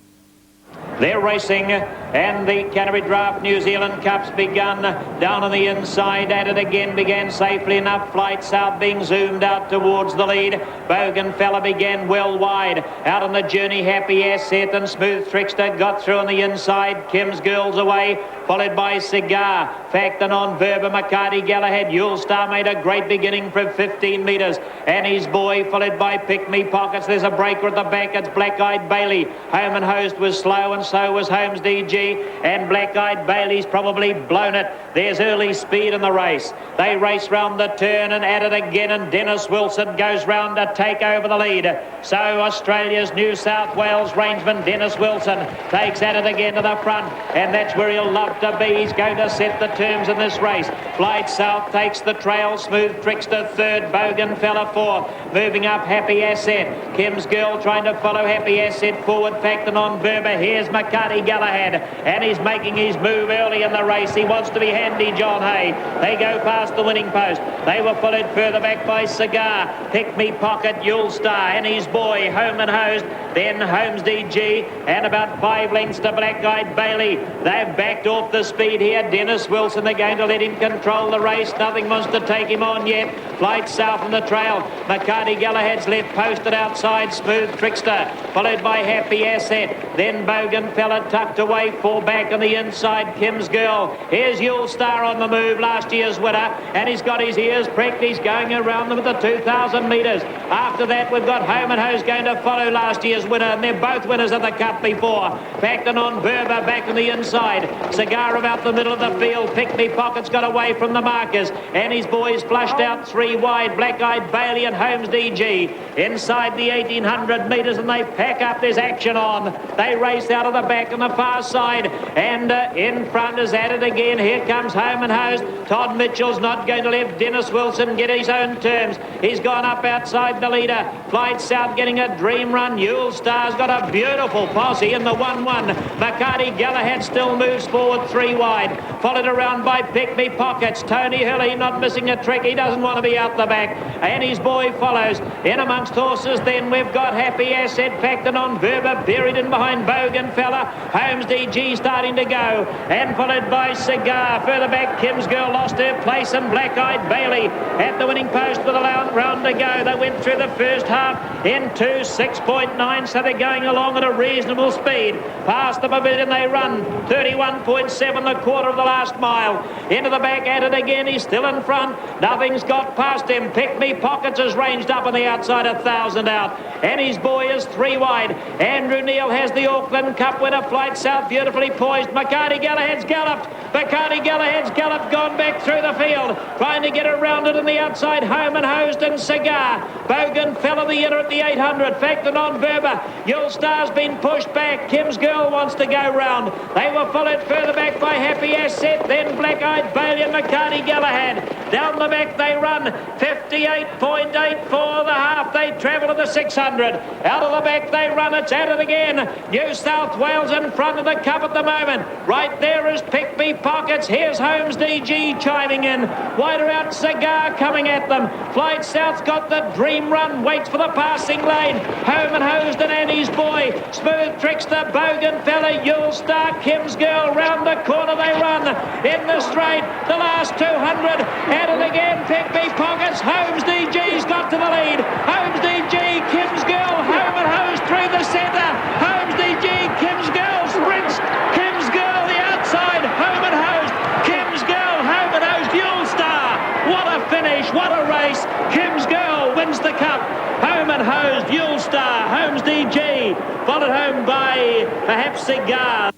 They're racing, and the Canterbury Draft New Zealand Cup's begun. Down on the inside, Atitagain began safely enough. Flight South being zoomed out towards the lead. Bougainfella began well wide. Out on the journey, Happy Asset and Smooth Trickster got through on the inside. Kim's Girls away, followed by Cigar. Facton on Verba, McCarty, Galahad. Yulestar made a great beginning from 15 metres. Annie's Boy, followed by Pick Me Pockets. There's a breaker at the back. It's Black Eyed Bailey. Home and Host was slow, and so was Holmes DG, and Black Eyed Bailey's probably blown it. There's Early Speed in the race. They race round the turn and at it again, and Dennis Wilson goes round to take over the lead. So Australia's New South Wales rangeman Dennis Wilson takes at it again to the front, and that's where he'll love to be. He's going to set the terms in this race. Flight South takes the trail. Smooth Trickster third. Bogan Fella fourth. Moving up, Happy Asset. Kim's Girl trying to follow Happy Asset forward. Factin on Berber. Here's McCarty Galahad, and he's making his move early in the race. He wants to be handy, John Hay. They go past the winning post. They were followed further back by Cigar, Pick Me Pocket, Yulestar, and his boy, Home and Hosed. Then Holmes DG, and about 5 lengths to Black Eyed Bailey. They've backed off the speed here. Dennis Wilson, they're going to let him control the race. Nothing wants to take him on yet. Flight South on the trail. McCarty Galahad's left posted outside. Smooth Trickster, followed by Happy Asset. Then Bogan Fella tucked away. 4 back on the inside. Kim's Girl. Here's Yulestar on the move, last year's winner, and he's got his ears pricked. He's going around them at the 2,000 metres. After that, we've got Home and Hose going to follow last year's winner, and they're both winners of the Cup before. Factin on Berber back on the inside. Cigar about the middle of the field. Pick Me Pocket's got away from the markers, and his boys flushed out 3 wide. Black Eyed Bailey and Holmes DG inside the 1,800 metres, and they pack up. There's action on. They race out of the back on the far side, and in front is Atitagain. Here comes Home and Hose. Todd Mitchell's not going to let Dennis Wilson get his own terms. He's gone up outside the leader. Flight South getting a dream run. Yulestar's got a beautiful posse in the 1-1. McCarty Galahad still moves forward 3 wide. Followed around by Pick Me Pockets. Tony Hurley not missing a trick. He doesn't want to be out the back. And his boy follows. In amongst horses then we've got Happy Asset. Factin on Verba buried in behind Bogan Fella. Holmes DG starting to go. And followed by Cigar. Further back Kim's Girl lost her place, and Black Eyed Bailey at the winning post with a round to go. They went through the first half in 2:6.9, so they're going along at a reasonable speed. Past the pavilion they run 31.7 the quarter of the last mile. Into the back at it again. He's still in front. Nothing's got past him. Pick Me Pockets is ranged up on the outside, 1,000 out, and his boy is 3 wide. Andrew Neal has the Auckland Cup winner. Flight South beautifully poised. McCarty Galahad's galloped. McCarty Galahad's galloped, gone back through the field, trying to get around it on the outside. Home and Hosed and Cigar. Bogan Fella the inner at the 800. Factin on Verba. Yulestar's been pushed back. Kim's Girl wants to go round. They were followed further back by Happy Asset, then Black Eyed Bailey and McCarty Galahad. Down the back they run 58.8 for the half. They travel to the 600. Out of the back they run. It's at it again. New South Wales in front of the Cup at the moment. Right there is Pick Me Pockets. Here's Holmes DG chiming in. Wider out Cigar coming at them. Flight South's got the dream run. Waits for the passing lane. Home and Hosed and Annie's boy. Smooth Trickster, Bogan Fella, Yulestar, Kim's Girl. Round the corner they run. In the straight, the last 200. At it again, Pick Me Pockets. Holmes DG's got to the lead. Holmes DG, Kim's Girl, Home and Hosed through the centre. Holmes DG, Kim's Girl sprints. Kim's Girl the outside. Home and Hosed. Kim's Girl, Home and Hosed, Yulestar. What a finish, what a race. Kim's Girl wins the Cup. Home and Hosed, Yulestar, Holmes DG, followed home by perhaps Cigar.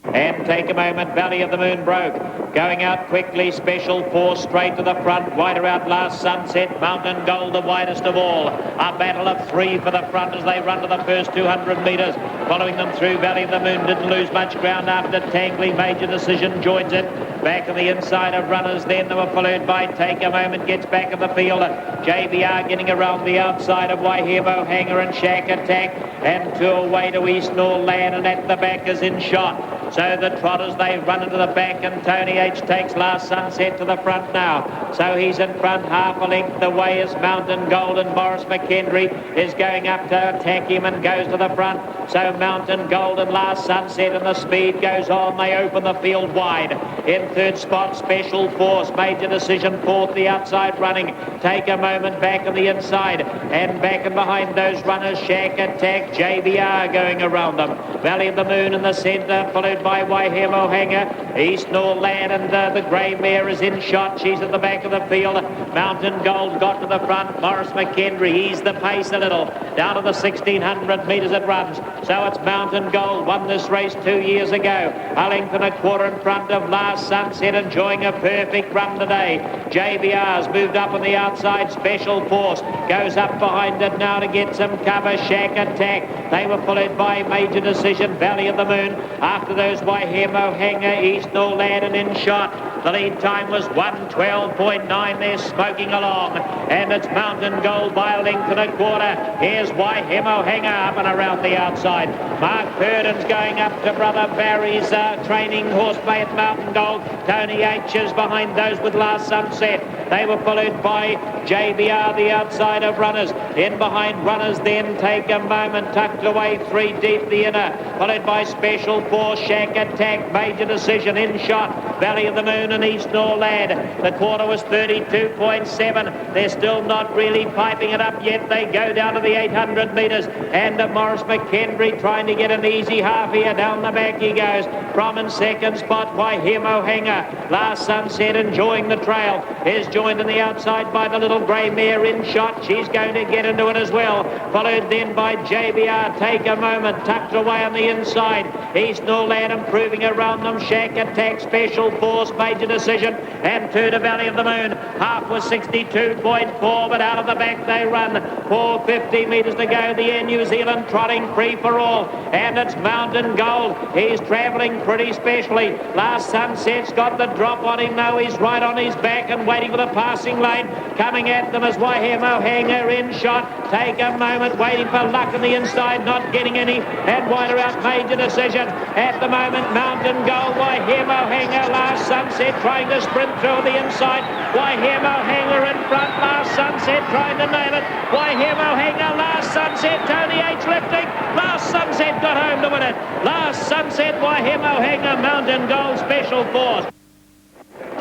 And take a moment, Valley of the Moon broke. Going out quickly, Special Force straight to the front. Wider out Last Sunset, Mountain Gold the widest of all. A battle of 3 for the front as they run to the first 200 metres. Following them through, Valley of the Moon didn't lose much ground after Tangley. Major Decision joins it. Back on the inside of runners then. They were followed by Take a Moment, gets back in the field. JBR getting around the outside of Waihemo, Hanger and Shack Attack. And 2 away to East Norland, and at the back is In Shot. So the trotters, they run into the back, and Tony H takes Last Sunset to the front now. So he's in front, half a length away is Mountain Gold, and Boris McKendry is going up to attack him and goes to the front. So Mountain Gold and Last Sunset, and the speed goes on. They open the field wide. In third spot, Special Force, Major Decision fourth, the outside running. Take a Moment back on the inside, and back and behind those runners, Shack Attack, JBR going around them. Valley of the Moon in the centre, followed by Waihemo, Hanger, East Norland, and the grey mare is In Shot. She's at the back of the field. Mountain Gold got to the front. Morris McKendry, he's the pace a little. Down to the 1,600 metres it runs. So it's Mountain Gold, won this race 2 years ago. A length and a quarter in front of Last Sunset, enjoying a perfect run today. JBR's moved up on the outside. Special Force goes up behind it now to get some cover. Shack Attack. They were followed by Major Decision, Valley of the Moon. After those, Waihemo, Hanger, East Norland and In Shot. The lead time was 1:12.9. They're smoking along, and it's Mountain Gold by a length and a quarter. Here's Waihemo Hanger up and around the outside. Mark Purden's going up to Brother Barry's training horse play at Mountain Gold. Tony H is behind those with Last Sunset. They were followed by JBR, the outside of Runners. In behind Runners, then Take a Moment, tucked away 3 deep the inner, followed by Special Force, Shack Attack, Major Decision, In Shot, Valley of the Moon and East Norlad. The quarter was 32.7. They're still not really piping it up yet. They go down to the 800 metres, and Morris McKendry trying to get an easy half here. Down the back he goes. From in second spot, Waihemo Hanger. Last Sunset enjoying the trail. Is joined on the outside by the little grey mare In Shot. She's going to get into it as well. Followed then by JBR, Take a Moment, tucked away on the inside. East Norland improving around them. Shack Attack, Special Force, Major Decision, and two to Valley of the Moon. Half was 62.4, but out of the back they run. 450 metres to go. The Air New Zealand trotting free for all, and it's Mountain Gold. He's travelling pretty specially. Last Sunset's got the drop on him now. He's right on his back and waiting for the passing lane. Coming at them is Waihemo Hanger, In Shot. Take a Moment, waiting for luck on the inside, not getting any, and wider out Major Decision. At the moment, Mountain Gold, Waihemo Hanger, Last Sunset trying to sprint through the inside. Waihemo Hanger in front, Last Sunset trying to nail it. Waihemo Hanger, Last Sunset, Tony H lifting. Last Sunset got home to win it. Last Sunset, Waihemo Hanger, Mountain Gold, Special Force.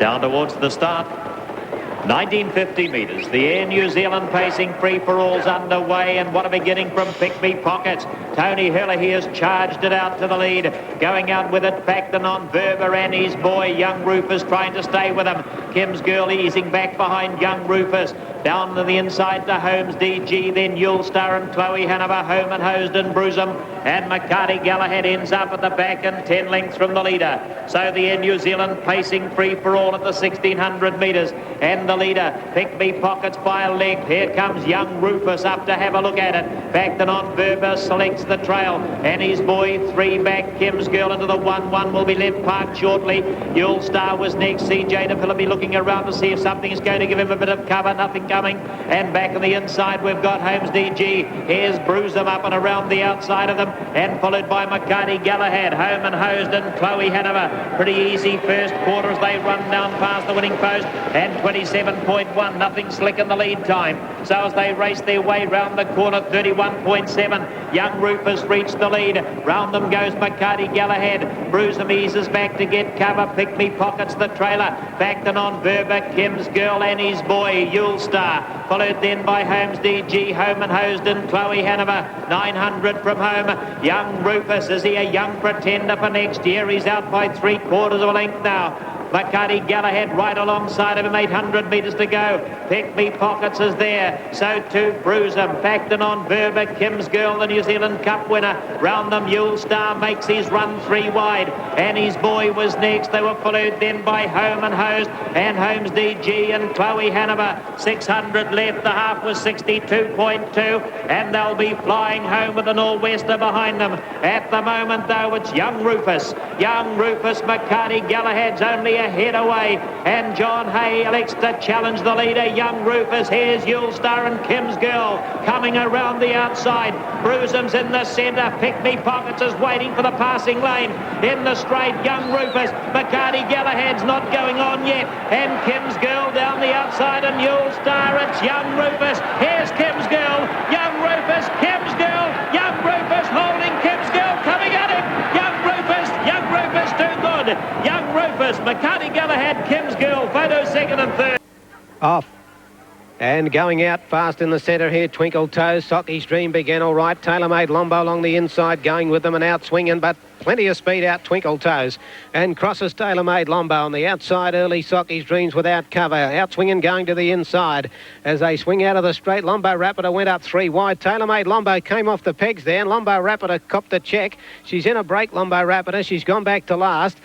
Down towards the start. 1950 metres. The Air New Zealand pacing free-for-all's underway, and what a beginning from Pick Me Pockets. Tony Herlihy has charged it out to the lead. Going out with it, back the non-Verber and his boy, Young Rufus, trying to stay with him. Kim's Girl easing back behind Young Rufus. Down to the inside to Holmes DG, then Yulestar and Chloe Hanover, Home and Hosed and Bruisem. And McCarty Galahad ends up at the back and 10 lengths from the leader. So the Air New Zealand pacing free-for-all at the 1600 metres. And the leader, Pick Me Pockets by a leg. Here comes Young Rufus up to have a look at it. Back the non-Verber selects the trail. And his boy, 3 back. Kim's Girl into the 1-1 will be left parked shortly. Yulestar was next. CJ de Philippi looking around to see if something is going to give him a bit of cover. Nothing coming. And back on the inside, we've got Holmes DG. Here's Bruisem up and around the outside of them. And followed by McCarty Galahad, Home and Hosed and Chloe Hanover. Pretty easy first quarter as they run down past the winning post. And 27.1, nothing slick in the lead time. So as they race their way round the corner, 31.7. Young Rufus reached the lead. Round them goes McCarty Galahad. Bruisem eases back to get cover. Pick Me Pockets the trailer. Back to non-Verber, Kim's Girl and his boy, Yulestar. Followed then by Holmes DG, Home and Hosed and Chloe Hanover. 900 from home. Young Rufus, is he a young pretender for next year? He's out by 3/4 of a length now. McCarty Galahad right alongside of him, 800 metres to go. Pick Me Pockets is there. So too Bruisem. Back to non-Verber, Kim's Girl, the New Zealand Cup winner. Round them, Yulestar makes his run 3 wide. And his boy was next. They were followed then by Home and Hosed and Holmes DG and Chloe Hanover. 600 left. The half was 62.2. And they'll be flying home with the Nor'wester behind them. At the moment, though, it's Young Rufus. Young Rufus, McCarty Galahad's only a head away, and John Hay elects to challenge the leader, Young Rufus. Here's Yulestar and Kim's Girl coming around the outside. Bruisem's in the centre. Pick Me Pockets is waiting for the passing lane. In the straight, Young Rufus. McCarty Galahad's not going on yet, and Kim's Girl down the outside, and Yulestar. It's Young Rufus. Here's Kim's Girl. Young Rufus. Kim's Girl. Young Rufus holding Kim's Girl, coming at him. Young Rufus. Young Rufus too good. Young Rufus, McCarty Galahad, Kim's Girl, photo second and third. Off. And going out fast in the centre here, Twinkle Toes. Socky's Dream began all right. Tailor-Made Lombo along the inside, going with them and out swinging, but plenty of speed out Twinkle Toes. And crosses Tailor-Made Lombo on the outside. Early Socky's Dreams without cover. Out swinging, going to the inside. As they swing out of the straight, Lombo Rapider went up 3 wide. Tailor-Made Lombo came off the pegs there, and Lombo Rapider copped a check. She's in a break, Lombo Rapider. She's gone back to last.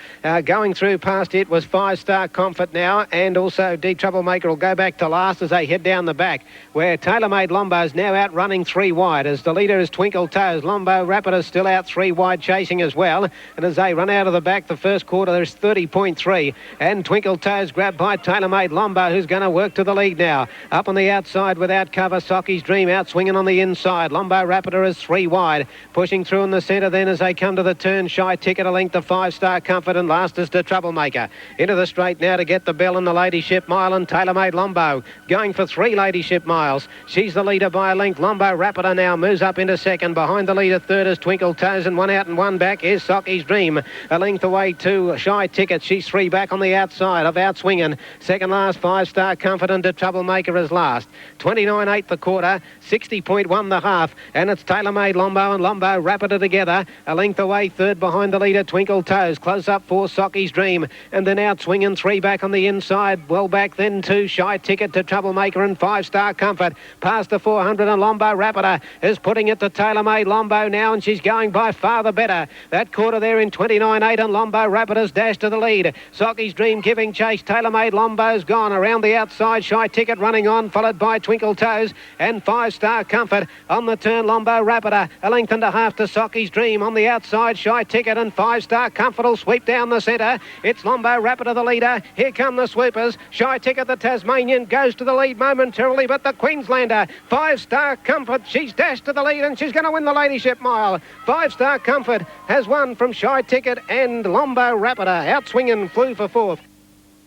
Going through past it was 5-Star Comfort now, and also D Troublemaker will go back to last as they head down the back, where Tailor-Made Lombo is now out running 3 wide. As the leader is Twinkle Toes. Lombo Rapider still out 3 wide, chasing as well. well. And as they run out of the back, the first quarter, there's 30.3. And Twinkle Toes grabbed by Tailor-Made Lombo, who's going to work to the lead now. Up on the outside without cover, Socky's Dream out swinging on the inside. Lombo Rapider is 3 wide. Pushing through in the centre then as they come to the turn. Shy Ticket a length of 5 Star Comfort, and last is the Troublemaker. Into the straight now to get the bell in the Ladyship Mile, and Tailor-Made Lombo going for 3 Ladyship Miles. She's the leader by a length. Lombo Rapider now moves up into second. Behind the leader third is Twinkle Toes, and 1 out and 1 back is Socky's Dream. A length away to Shy Ticket. She's 3 back on the outside of Outswinging. Second last 5 Star Comfort, and the Troublemaker is last. 29.8 the quarter, 60.1 the half, and it's Tailor-Made Lombo and Lombo Rapider together. A length away third behind the leader Twinkle Toes. Close up for Socky's Dream, and then Outswinging 3 back on the inside. Well back then to Shy Ticket, to Troublemaker and 5 Star Comfort. Past the 400, and Lombo Rapider is putting it to Tailor-Made Lombo now, and she's going by far the better. That quarter there in 29.8, and Lombo Rapider's dash to the lead. Socky's Dream giving chase. Tailor-Made Lombo's gone around the outside. Shy Ticket running on, followed by Twinkle Toes and 5 Star Comfort. On the turn, Lombo Rapider a length and a half to Socky's Dream. On the outside, Shy Ticket and 5 Star Comfort will sweep down the centre. It's Lombo Rapider the leader. Here come the swoopers. Shy Ticket, the Tasmanian, goes to the lead momentarily, but the Queenslander, 5 Star Comfort, she's dashed to the lead, and she's going to win the Ladyship Mile. 5 Star Comfort has won from Shy Ticket, and Lombo Rapider Outswinging flew for 4th.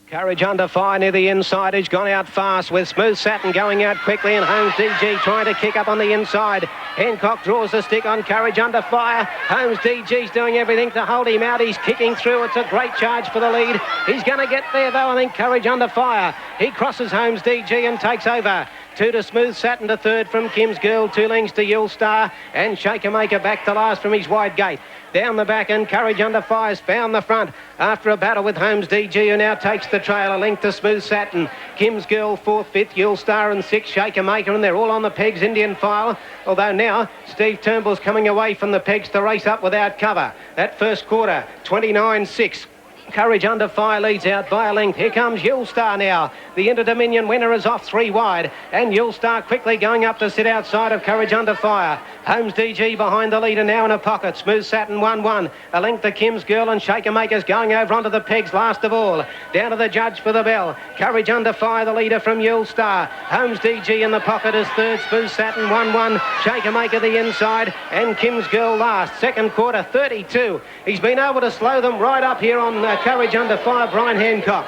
Courage Under Fire near the inside. He's gone out fast with Smooth Satin going out quickly, and Holmes DG trying to kick up on the inside. Hancock draws the stick on Courage Under Fire. Holmes DG's doing everything to hold him out. He's kicking through. It's a great charge for the lead. He's going to get there though, I think, Courage Under Fire. He crosses Holmes DG and takes over. 2 to Smooth Satin to third from Kim's Girl. 2 lengths to Yulestar, and Shakamaker back to last from his wide gate. Down the back, and Courage Under Fire's found the front after a battle with Holmes DG, who now takes the trail. A length to Smooth Satin. Kim's Girl 4th, 5th, Yulestar and 6th, Shakamaker, and they're all on the pegs, Indian File. Although now Steve Turnbull's coming away from the pegs to race up without cover. That first quarter, 29.6. Courage Under Fire leads out by a length. Here comes Yulestar now. The Inter-Dominion winner is off 3 wide, and Yulestar quickly going up to sit outside of Courage Under Fire. Holmes DG behind the leader now in a pocket. Smooth Satin 1-1. A length to Kim's Girl, and Shakamaker's going over onto the pegs last of all. Down to the judge for the bell. Courage Under Fire, the leader from Yulestar. Holmes DG in the pocket is third. Smooth Satin 1-1. Shakamaker the inside, and Kim's Girl last. Second quarter 32. He's been able to slow them right up here on Courage Under Fire, Brian Hancock.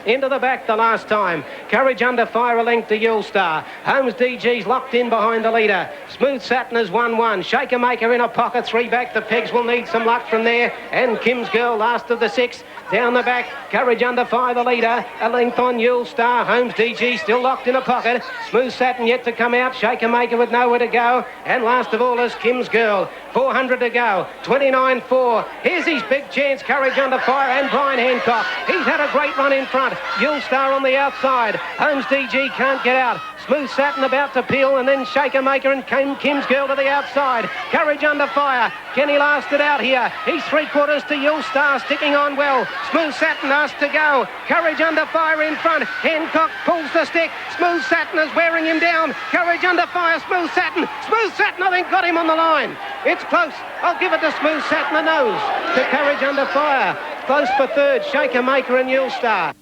Into the back the last time. Courage Under Fire a length to Yulestar. Holmes DG's locked in behind the leader. Smooth Satin is 1-1. Shakamaker in a pocket, 3 back. The pegs will need some luck from there. And Kim's Girl last of the 6. Down the back, Courage Under Fire the leader. A length on Yulestar. Holmes DG still locked in a pocket. Smooth Satin yet to come out. Shakamaker with nowhere to go. And last of all is Kim's Girl. 400 to go. 29.4. Here's his big chance. Courage Under Fire and Brian Hancock. He's had a great run in front. Yulestar on the outside. Holmes DG can't get out. Smooth Satin about to peel, and then Shakamaker and Kim's Girl to the outside. Courage Under Fire. Can he last it out here? He's 3/4 to Yulestar, sticking on well. Smooth Satin asked to go. Courage Under Fire in front. Hancock pulls the stick. Smooth Satin is wearing him down. Courage Under Fire, Smooth Satin. Smooth Satin, I think, got him on the line. It's close. I'll give it to Smooth Satin, the nose. To Courage Under Fire. Close for third, Shakamaker and Yulestar.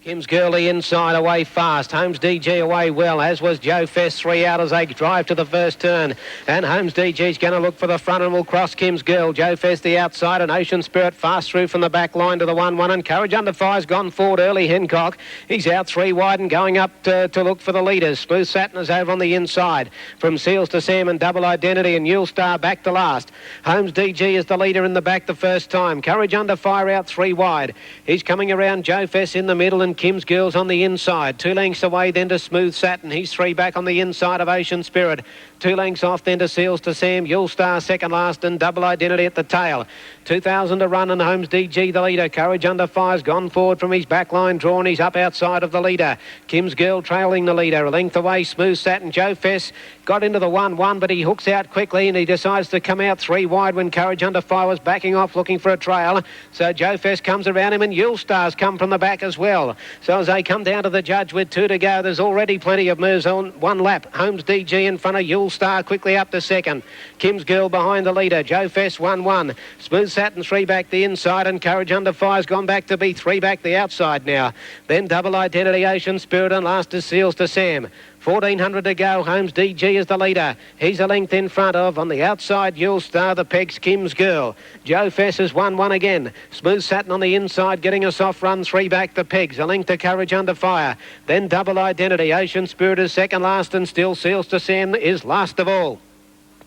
Kim's Girl the inside away fast. Holmes DG away well, as was Joe Fest. 3 out as they drive to the first turn. And Holmes DG's going to look for the front and will cross Kim's Girl. Joe Fest the outside, and Ocean Spirit fast through from the back line to the 1-1. And Courage Under Fire's gone forward early. Hancock, he's out 3 wide and going up to look for the leaders. Smooth Satin is over on the inside. From Seals to Sam and Double Identity, and Yulestar back to last. Holmes DG is the leader in the back the first time. Courage Under Fire out 3 wide. He's coming around. Joe Fest in the middle, and Kim's Girl's on the inside. 2 lengths away then to Smooth Satin. He's 3 back on the inside of Ocean Spirit. 2 lengths off then to Seals to Sam. Yulestar second last, and Double Identity at the tail. 2,000 to run, and Holmes DG the leader. Courage Under Fire's gone forward from his back line drawn. He's up outside of the leader. Kim's Girl trailing the leader. A length away, Smooth Satin. Joe Fess got into the 1-1, but he hooks out quickly, and he decides to come out 3 wide when Courage Under Fire was backing off looking for a trail. So Joe Fess comes around him, and Yulestar's come from the back as well. now. So as they come down to the judge with 2 to go, there's already plenty of moves on 1 lap. Holmes DG in front of Yulestar, quickly up to second. Kim's Girl behind the leader. Joe Fest 1-1. Smooth Satin 3 back the inside, and Courage Under Fire's gone back to be 3 back the outside now. Then Double Identity, Ocean Spirit, and last is Seals to Sam. 1400 to go. Holmes DG is the leader. He's a length in front of, on the outside, Yulestar, the pegs, Kim's Girl. Joe Fess has 1-1 again. Smooth Satin on the inside, getting a soft run, 3 back the pegs. A length to Courage Under Fire. Then Double Identity. Ocean Spirit is second last, and still Seals to Sam is last of all.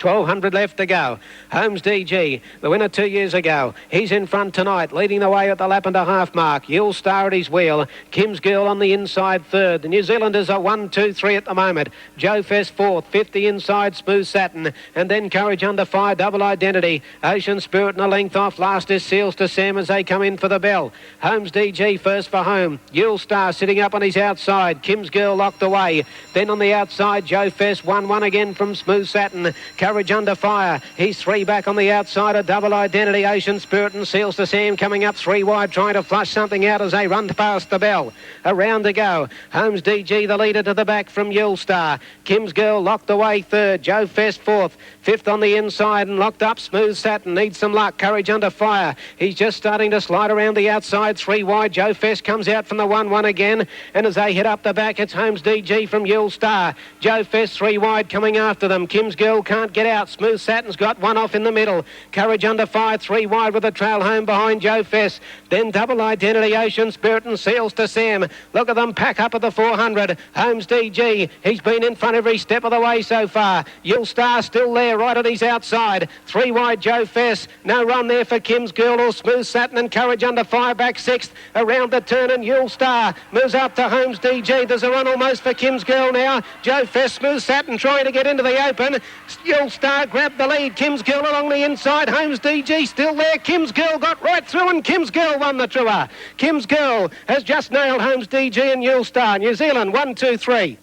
1200 left to go. Holmes DG, the winner 2 years ago. He's in front tonight, leading the way at the lap and a half mark. Yulestar at his wheel. Kim's Girl on the inside third. The New Zealanders are 1, 2, 3 at the moment. Joe Fest fourth. 50 inside, Smooth Satin. And then Courage Under Fire, Double Identity. Ocean Spirit and a length off. Last is Seals to Sam as they come in for the bell. Holmes DG first for home. Yulestar sitting up on his outside. Kim's Girl locked away. Then on the outside, Joe Fest 1-1 again from Smooth Satin. Courage Under Fire. He's 3 back on the outside. A Double Identity, Ocean Spirit, and Seals to Sam coming up 3 wide, trying to flush something out as they run past the bell. A round to go. Holmes DG, the leader, to the back from Yulestar. Kim's Girl locked away third. Joe Fest fourth. Fifth on the inside and locked up. Smooth Satin needs some luck. Courage Under Fire. He's just starting to slide around the outside. 3 wide. Joe Fest comes out from the 1-1 again. And as they hit up the back, it's Holmes DG from Yulestar. Joe Fest 3 wide coming after them. Kim's Girl can't get out. Smooth Satin's got 1 off in the middle. Courage Under Fire 3 wide with a trail home behind Joe Fest. Then Double Identity, Ocean Spirit, and Seals to Sam. Look at them pack up at the 400. Holmes DG, he's been in front every step of the way so far. Yulestar still there right at his outside. 3 wide Joe Fest. No run there for Kim's Girl or Smooth Satin, and Courage Under Fire back 6th. Around the turn, and Yulestar moves up to Holmes DG. There's a run almost for Kim's Girl now. Joe Fest, Smooth Satin trying to get into the open. Yulestar grabbed the lead. Kim's Girl along the inside. Holmes DG still there. Kim's Girl got right through, and Kim's Girl won the tour. Kim's Girl has just nailed Holmes DG and Yulestar. New Zealand 1, 2, 3.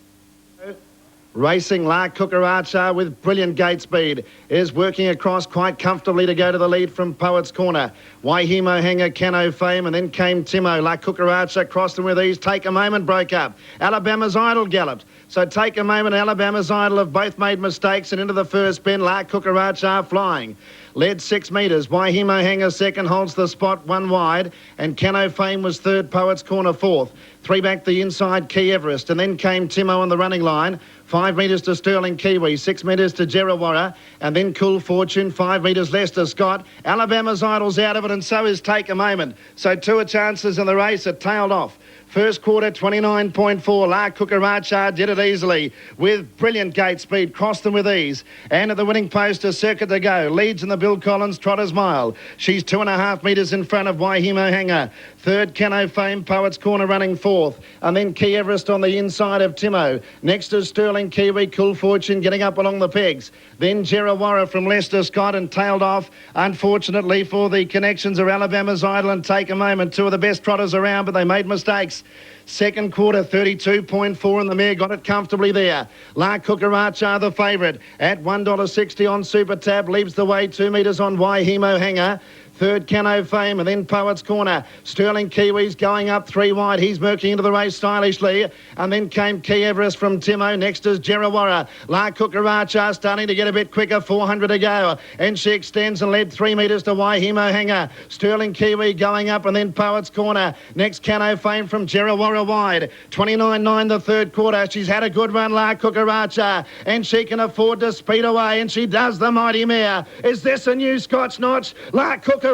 Racing La Cucaracha with brilliant gate speed is working across quite comfortably to go to the lead from Poets Corner. Waihimo Hanger, Cano Fame, and then came Timo. La Cucaracha crossed them with ease. Take a Moment broke up. Alabama's Idol galloped. So Take a Moment and Alabama's Idol have both made mistakes, and into the first spin, La Cucaracha flying. Led 6 metres. Waihimo Hanger second, holds the spot 1 wide, and Cano Fame was third, Poets Corner fourth. 3 back the inside, Key Everest, and then came Timo on the running line. 5 metres to Sterling Kiwi, 6 metres to Jerrawara, and then Cool Fortune, 5 metres Lester Scott. Alabama's Idol's out of it, and so is Take a Moment. So 2 chances in the race. It tailed off. First quarter, 29.4. La Cucaracha did it easily with brilliant gate speed, crossed them with ease. And at the winning post, a circuit to go. Leads in the Bill Collins Trotters Mile. She's 2.5 metres in front of Waihimo Hanger. Third, Cano Fame, Poets Corner running fourth. And then Key Everest on the inside of Timo. Next is Sterling Kiwi, Cool Fortune getting up along the pegs. Then Jerrawara from Lester Scott, and tailed off, unfortunately, for the connections of Alabama's Idol and Take a Moment. 2 of the best trotters around, but they made mistakes. Second quarter, 32.4, and the mare got it comfortably there. La Cucaracha, the favourite, at $1.60 on Super Tab, leaves the way 2 metres on Waihimo Hanger. Third, Cano Fame, and then Poets Corner. Sterling Kiwi's going up 3 wide. He's murking into the race stylishly. And then came Key Everest from Timo. Next is Jerrawara. La Cucaracha starting to get a bit quicker. 400 to go. And she extends and led 3 metres to Waihimo Hanger. Sterling Kiwi going up, and then Poets Corner. Next, Cano Fame from Jerrawara wide. 29.9 the third quarter. She's had a good run, La Cucaracha, and she can afford to speed away, and she does, the mighty mare. Is this a new Scotch notch? La Cucaracha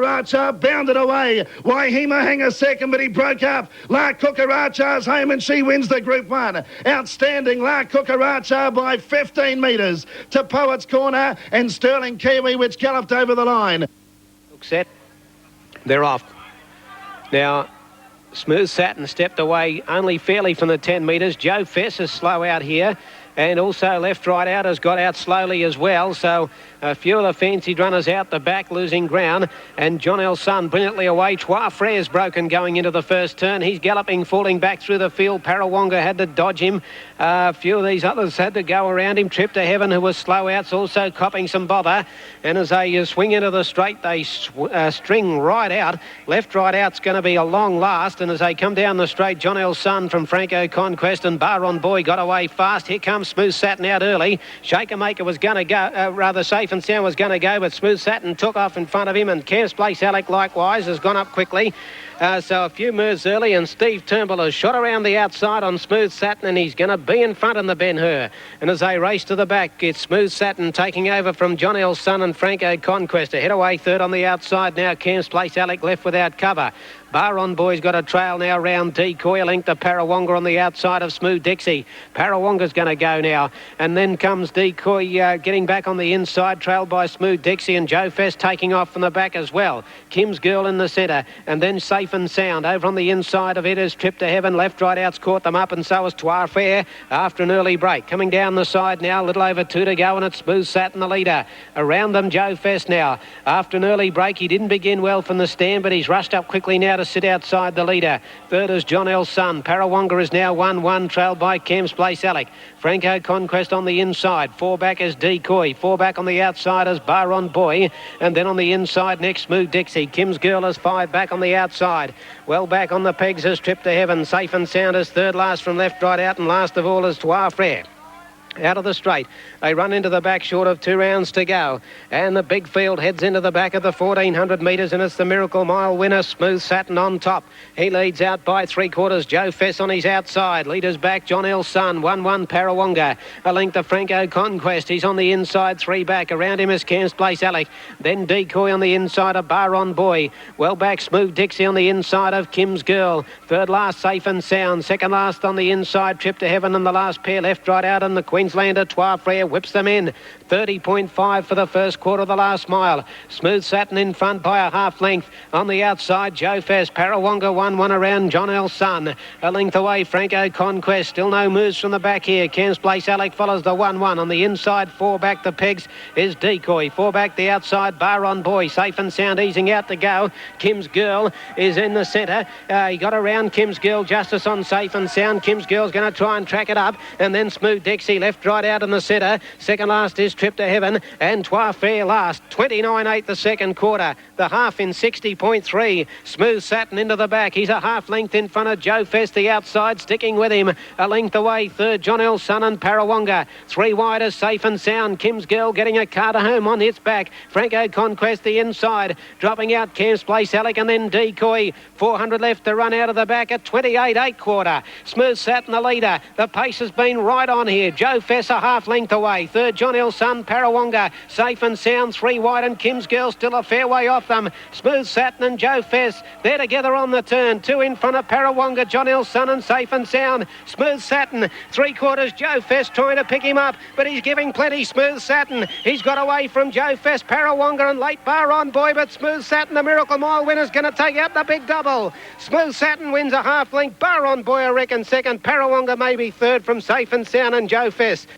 bounded away. Waihimo Hanger second, but he broke up. La Cucaracha's home, and she wins the Group 1. Outstanding La Cucaracha by 15 metres to Poets Corner and Sterling Kiwi, which galloped over the line. Look set. They're off. Now, Smooth Satin stepped away only fairly from the 10 metres. Joe Fess is slow out here. and also Left Right Out has got out slowly as well. So a few of the fancied runners out the back losing ground, and John L. Sun brilliantly away. Trois Frères broken going into the first turn. He's galloping, falling back through the field. Parawonga had to dodge him. A few of these others had to go around him. Trip to Heaven, who was slow out's also copping some bother. And as they swing into the straight, they string right out. Left Right Out's going to be a long last. And as they come down the straight, John L. Sun from Franco Conquest and Baron Boy got away fast. Here comes Smooth Satin out early. Shakamaker was going to go, rather Safe and Sound was going to go, but Smooth Satin took off in front of him, and Camps Place Alec likewise has gone up quickly. So a few moves early, and Steve Turnbull has shot around the outside on Smooth Satin, and he's going to be in front in the Ben-Hur. And as they race to the back, it's Smooth Satin taking over from John L. Sun and Franco Conquest. Ahead away third on the outside now, Camps Place Alec left without cover. Baron Boy's got a trail now round Decoy, a length to Parawonga on the outside of Smooth Dixie. Parawonga's going to go now, and then comes Decoy getting back on the inside, trailed by Smooth Dixie, and Joe Fest taking off from the back as well. Kim's Girl in the centre, and then Safe and Sound. Over on the inside of it is Trip to Heaven. Left Right Out's caught them up, and so is Trois Fair after an early break. Coming down the side now, a little over 2 to go, and it's Smooth Satin the leader. Around them, Joe Fest now. After an early break, he didn't begin well from the stand, but he's rushed up quickly now to sit outside the leader. Third is John L. Sun. Parawonga is now 1-1, trailed by Camps Place Alec. Franco Conquest on the inside. 4 back is Decoy. 4 back on the outside is Baron Boy. And then on the inside next, Smooth Dixie. Kim's Girl is 5 back on the outside. Well back on the pegs is Trip to Heaven. Safe and Sound is third last from Left Right Out, and last of all is Trois Frères. Out of the straight, they run into the back short of 2 rounds to go, and the big field heads into the back of the 1400 metres, and it's the Miracle Mile winner, Smooth Satin on top. He leads out by 3/4. Joe Fess on his outside. Leaders back, John L. Sun. 1-1 Parawonga. A length to Franco Conquest. He's on the inside, 3 back. Around him is Camps Place Alec. Then Decoy on the inside of Baron Boy. Well back, Smooth Dixie on the inside of Kim's Girl. Third last, Safe and Sound. Second last on the inside, Trip to Heaven, and the last pair Left Right Out, and the Queenslander Trois Frères whips them in. 30.5 for the first quarter of the last mile. Smooth Satin in front by a half length. On the outside, Joe Fess. Parawonga 1-1 around John L. Sun. A length away, Franco Conquest. Still no moves from the back here. Camps Place Alec follows the 1-1. On the inside, 4 back the pegs is Decoy. 4 back the outside, Baron Boy. Safe and Sound easing out to go. Kim's Girl is in the centre. He got around Kim's Girl. Justice on Safe and Sound. Kim's Girl's going to try and track it up. And then Smooth Dixie Left Right Out in the centre. Second last is Trip to Heaven, and Trois Fair last. 29.8 the second quarter. The half in 60.3. Smooth Satin into the back. He's a half length in front of Joe Fest, the outside, sticking with him. A length away, third John L. Sun and Parawonga. 3 wide is Safe and Sound. Kim's Girl getting a car to home on its back. Franco Conquest the inside. Dropping out Camps Place Alec, and then Decoy. 400 left to run out of the back at 28.8 quarter. Smooth Satin the leader. The pace has been right on here. Joe Fess a half length away. Third John L. Sun, Parawonga. Safe and Sound 3 wide, and Kim's Girl still a fair way off them. Smooth Satin and Joe Fess, they're together on the turn. 2 in front of Parawonga, John L. Sun and Safe and Sound. Smooth Satin 3/4. Joe Fess trying to pick him up, but he's giving plenty. Smooth Satin, he's got away from Joe Fess, Parawonga and late Baron Boy, but Smooth Satin, the Miracle Mile winner's going to take out the big double. Smooth Satin wins a half length. Baron Boy I reckon second. Parawonga maybe third from Safe and Sound and Joe Fess.